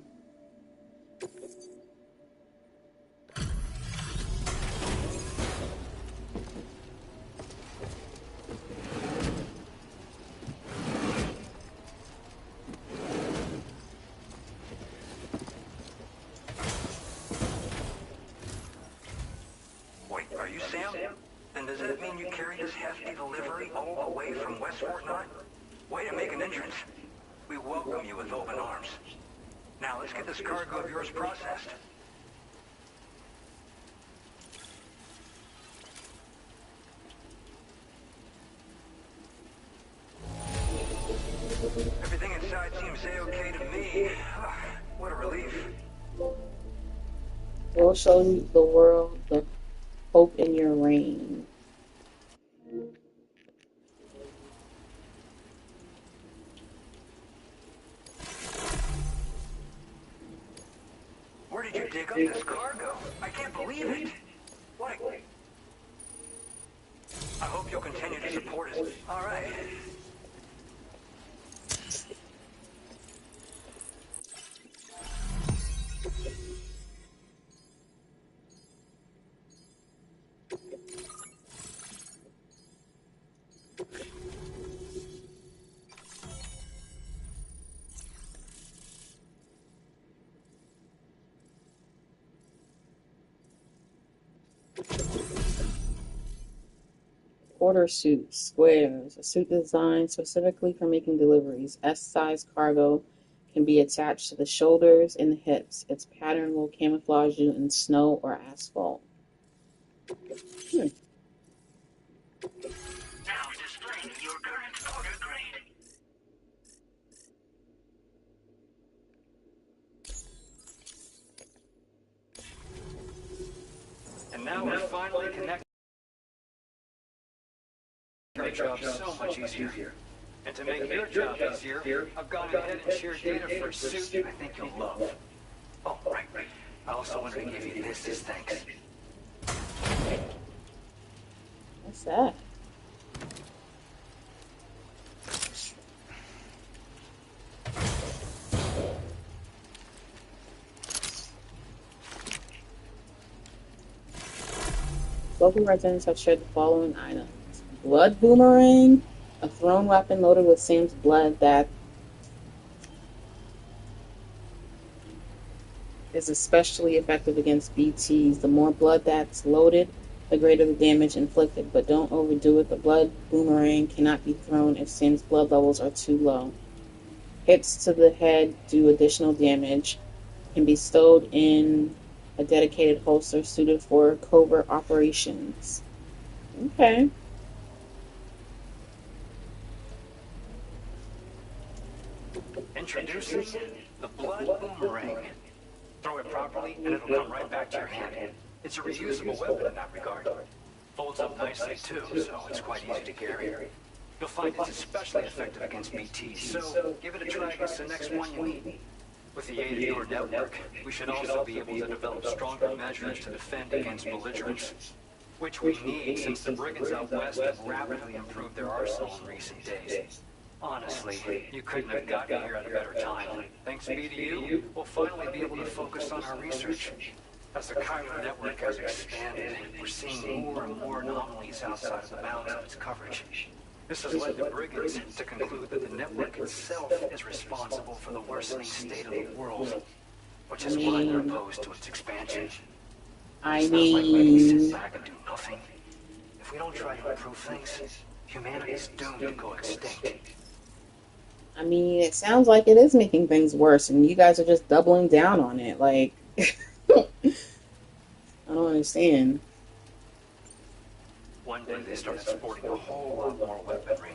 Sam? Then does that mean you carried this hefty delivery all the way from West Fort Knott? Way to make an entrance. We welcome you with open arms. Now let's get this cargo of yours processed. Everything inside seems A-okay to me. What a relief. We'll show the world the hope in your reign. Where did you dig up this cargo? I can't believe it. What I hope you'll continue to support us. All right. Quarter suits, squares, a suit designed specifically for making deliveries. S-size cargo can be attached to the shoulders and the hips. Its pattern will camouflage you in snow or asphalt. Now displaying your current order grade. And now we're finally connected. Our job so much easier. And to make your job easier, I've gone ahead and shared data for a suit I think you'll love. Oh, right. I also wanted to give you this as thanks. What's that? Local residents have shared the following items. Blood boomerang, a thrown weapon loaded with Sam's blood that is especially effective against BTs. The more blood that's loaded, the greater the damage inflicted. But don't overdo it. The blood boomerang cannot be thrown if Sam's blood levels are too low. Hits to the head do additional damage. Can be stowed in a dedicated holster suited for covert operations. Okay. Introducing the Blood Boomerang. Throw it properly and it'll come right back to your hand. It's a reusable weapon in that regard. Folds up nicely too, so it's quite easy to carry. You'll find it's especially effective against BTs, so give it a try against the next one you meet. With the aid of your network, we should also be able to develop stronger measures to defend against belligerents. Which we need since the brigands out west have rapidly improved their arsenal in recent days. Honestly, you couldn't have gotten here at a better time. Thanks be to you, we'll finally be able to focus on our research. As the Cairo network has expanded, we're seeing more and more anomalies outside of the bounds of its coverage. This has led the brigands to conclude that the network itself is responsible for the worsening state of the world, which is why they're opposed to its expansion. It's not like we can sit back and do nothing. If we don't try to improve things, humanity's doomed to go extinct. I mean, it sounds like it is making things worse, and you guys are just doubling down on it. Like, I don't understand. One day they started sporting a whole lot more weaponry,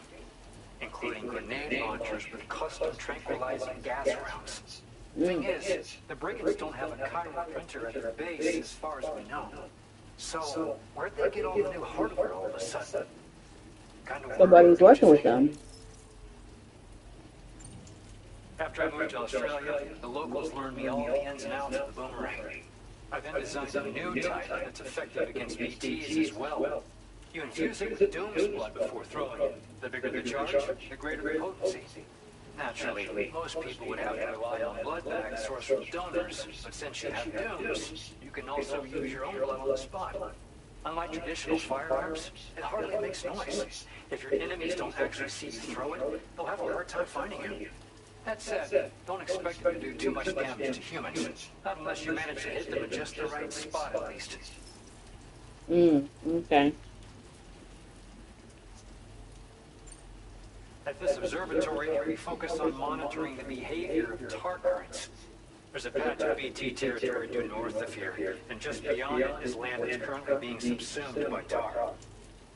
including grenade launchers with custom tranquilizing gas rounds. Thing is, the brigands don't have a Cairo printer at their base as far as we know. So, where'd they get all the new hardware all of a sudden? Kind of Somebody's working with them. After I moved to Australia, the locals learned me all the ins and outs of the boomerang. I then designed a new type that's effective against BTs as well. You infuse it with Doom's blood before throwing it. The bigger the charge, the greater the potency. Naturally, most people would have to rely on blood bags sourced from donors, but since you have Dooms, you can also use your own blood on the spot. Unlike traditional firearms, it hardly makes noise. If your enemies don't actually see you throw it, they'll have a hard time finding you. That said, don't expect it to do too much damage to humans. Not unless you manage to hit them in just the right spot, at least. Okay. At this observatory, we focus on monitoring the behavior of tar currents. There's a patch of BT territory due north of here, and just beyond it is land that's currently being subsumed by tar.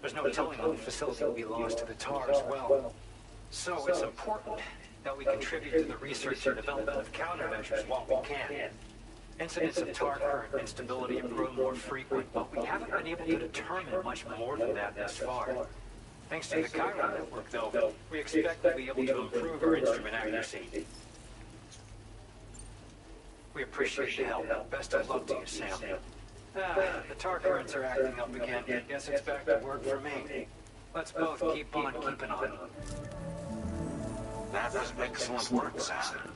There's no telling when the facility will be lost to the tar as well. So it's important that we contribute to the research and development of countermeasures while we can. Incidents of tar current instability have grown more frequent, but we haven't been able to determine much more than that thus far. Thanks to the Chiron network, though, we expect to be able to improve our instrument accuracy. We appreciate the help. Best of luck to you, Sam. The tar currents are acting up again. Guess it's back to work for me. Let's both keep on keeping on. That was excellent work, Sam.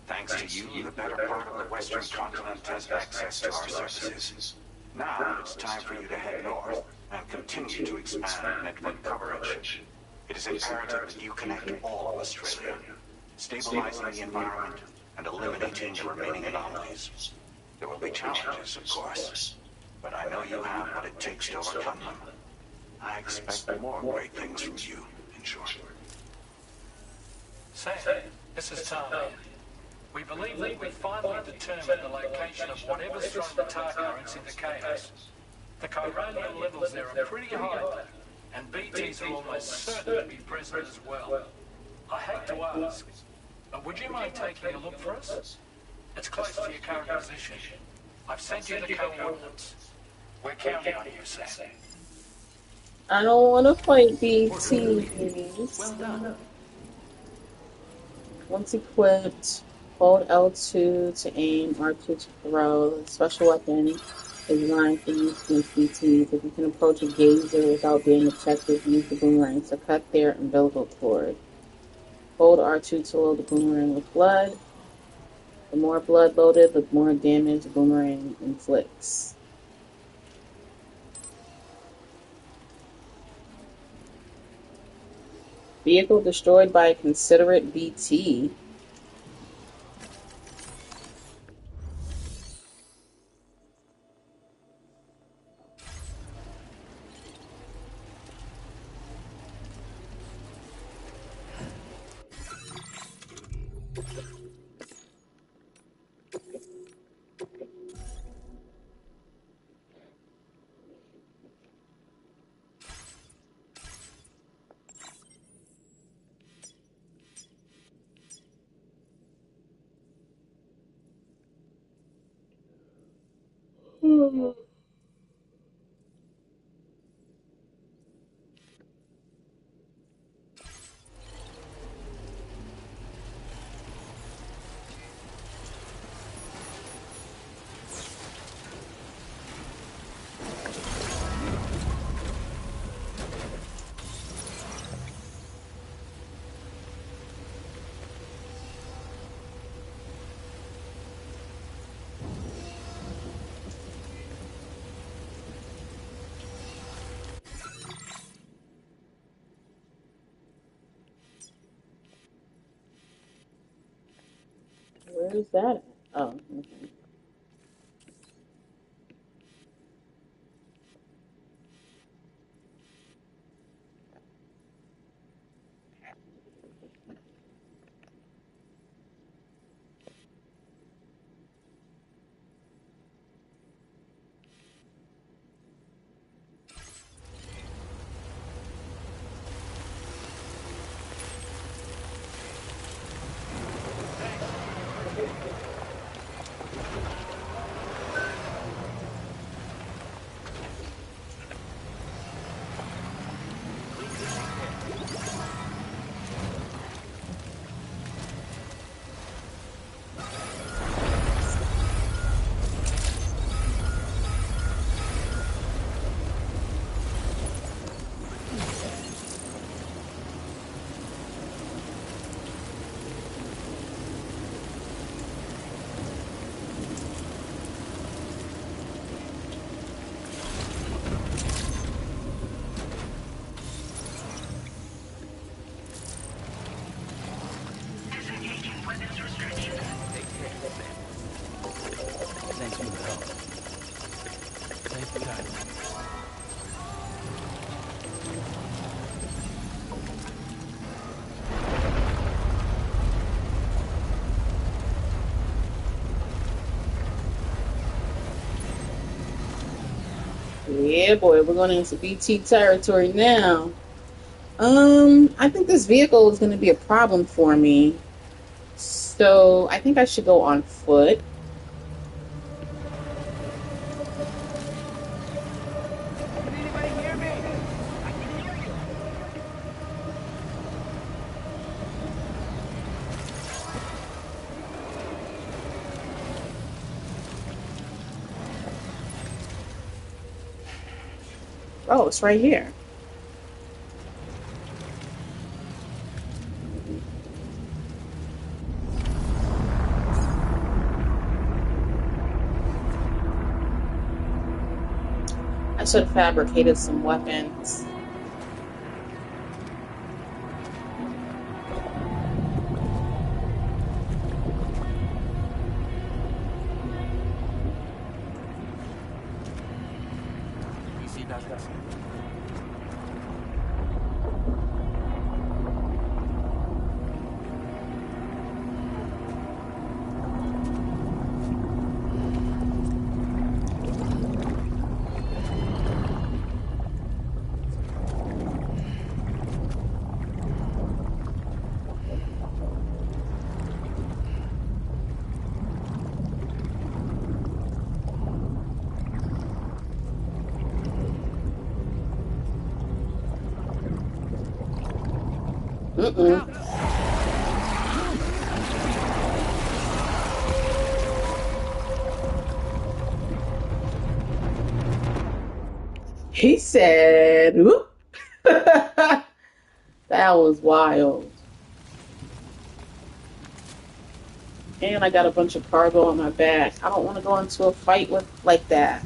Thanks to you, the better part of the Western continent has access to our services. Now it's time for you to head north and continue to expand network coverage. It is imperative that you connect all of Australia, stabilizing the environment and eliminating the remaining anomalies. There will be challenges, of course, but I know you have what it takes to overcome them. I expect more great things from you, in short. Sam, this is Tommy. We believe that we've finally determined the location of whatever's thrown the tar currents into chaos. The chironium levels there are pretty high, and BTs are almost certain to be present as well. I hate to ask, but would you mind taking a look for us? It's close to your current position. I've sent you the coordinates. We're counting on you, Sam. I don't want to fight BTs. Well done. Once equipped, hold L2 to aim, R2 to throw. The special weapon is designed for use against BTs. If you can approach a gazer without being detected, use the boomerang to cut their umbilical cord. Hold R2 to load the boomerang with blood. The more blood loaded, the more damage the boomerang inflicts. Vehicle destroyed by a considerate BT. Where is that at? Oh, okay. Disengaging weapons restriction. Thanks for the help. Safe travel. Yeah, boy, we're going into BT territory now. I think this vehicle is going to be a problem for me. So I think I should go on foot. Can anybody hear me? I can hear you. Oh, it's right here. I should have fabricated some weapons. You see that? He said, "Whoop." That was wild. And I got a bunch of cargo on my back. I don't want to go into a fight with like that.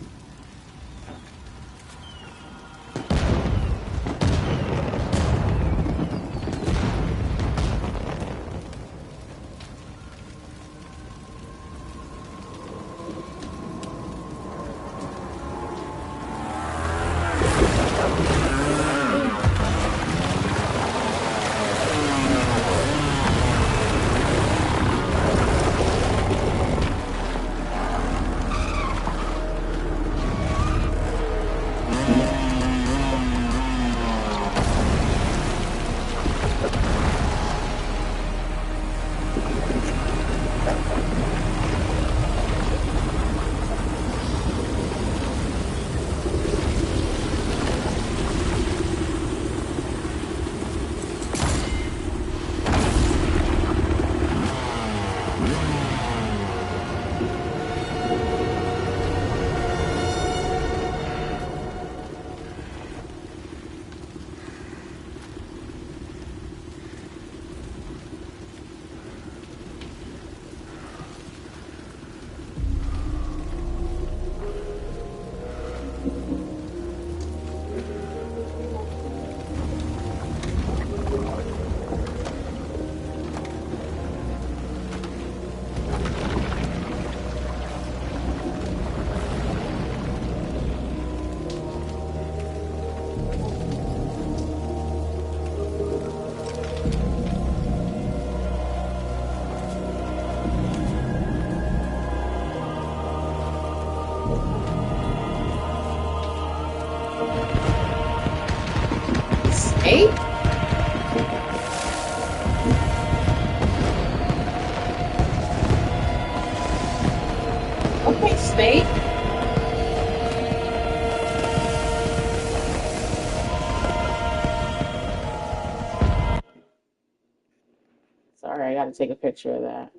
Snake? Okay, Snake. Sorry, I gotta take a picture of that.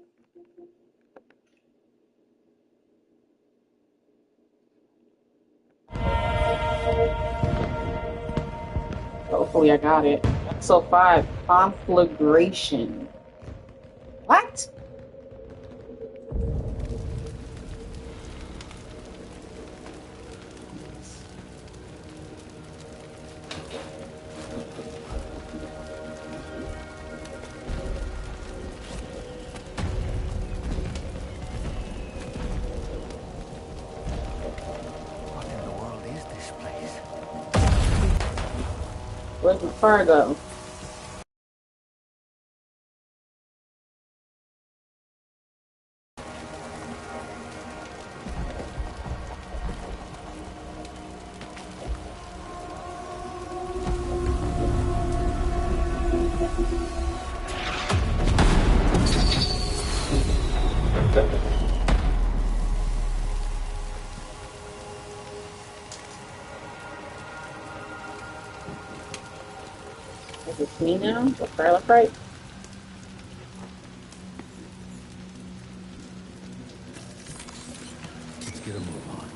Hopefully I got it. So 5, conflagration. What? What in the world is this place? Where's the cargo? Is it me now? The garlic right? Let's get a move on.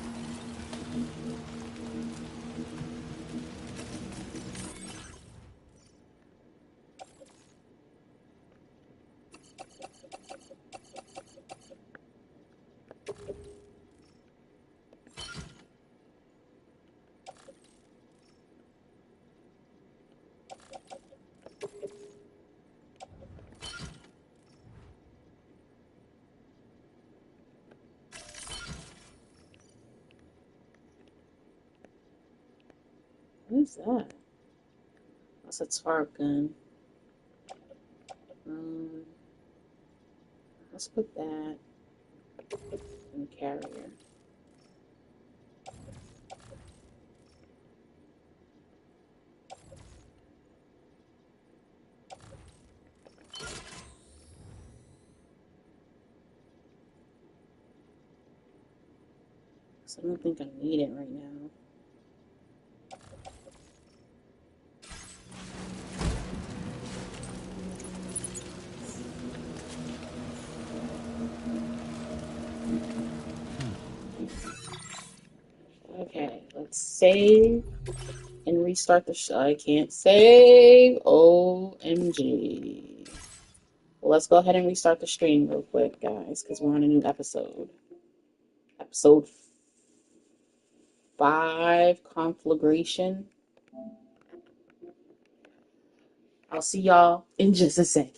Who's that? That's a tarp gun. Let's put that in the carrier. So I don't think I need it right now. Okay, let's save and restart the show. I can't save. OMG. Well, let's go ahead and restart the stream real quick, guys, because we're on a new episode. Episode 5, Conflagration. I'll see y'all in just a second.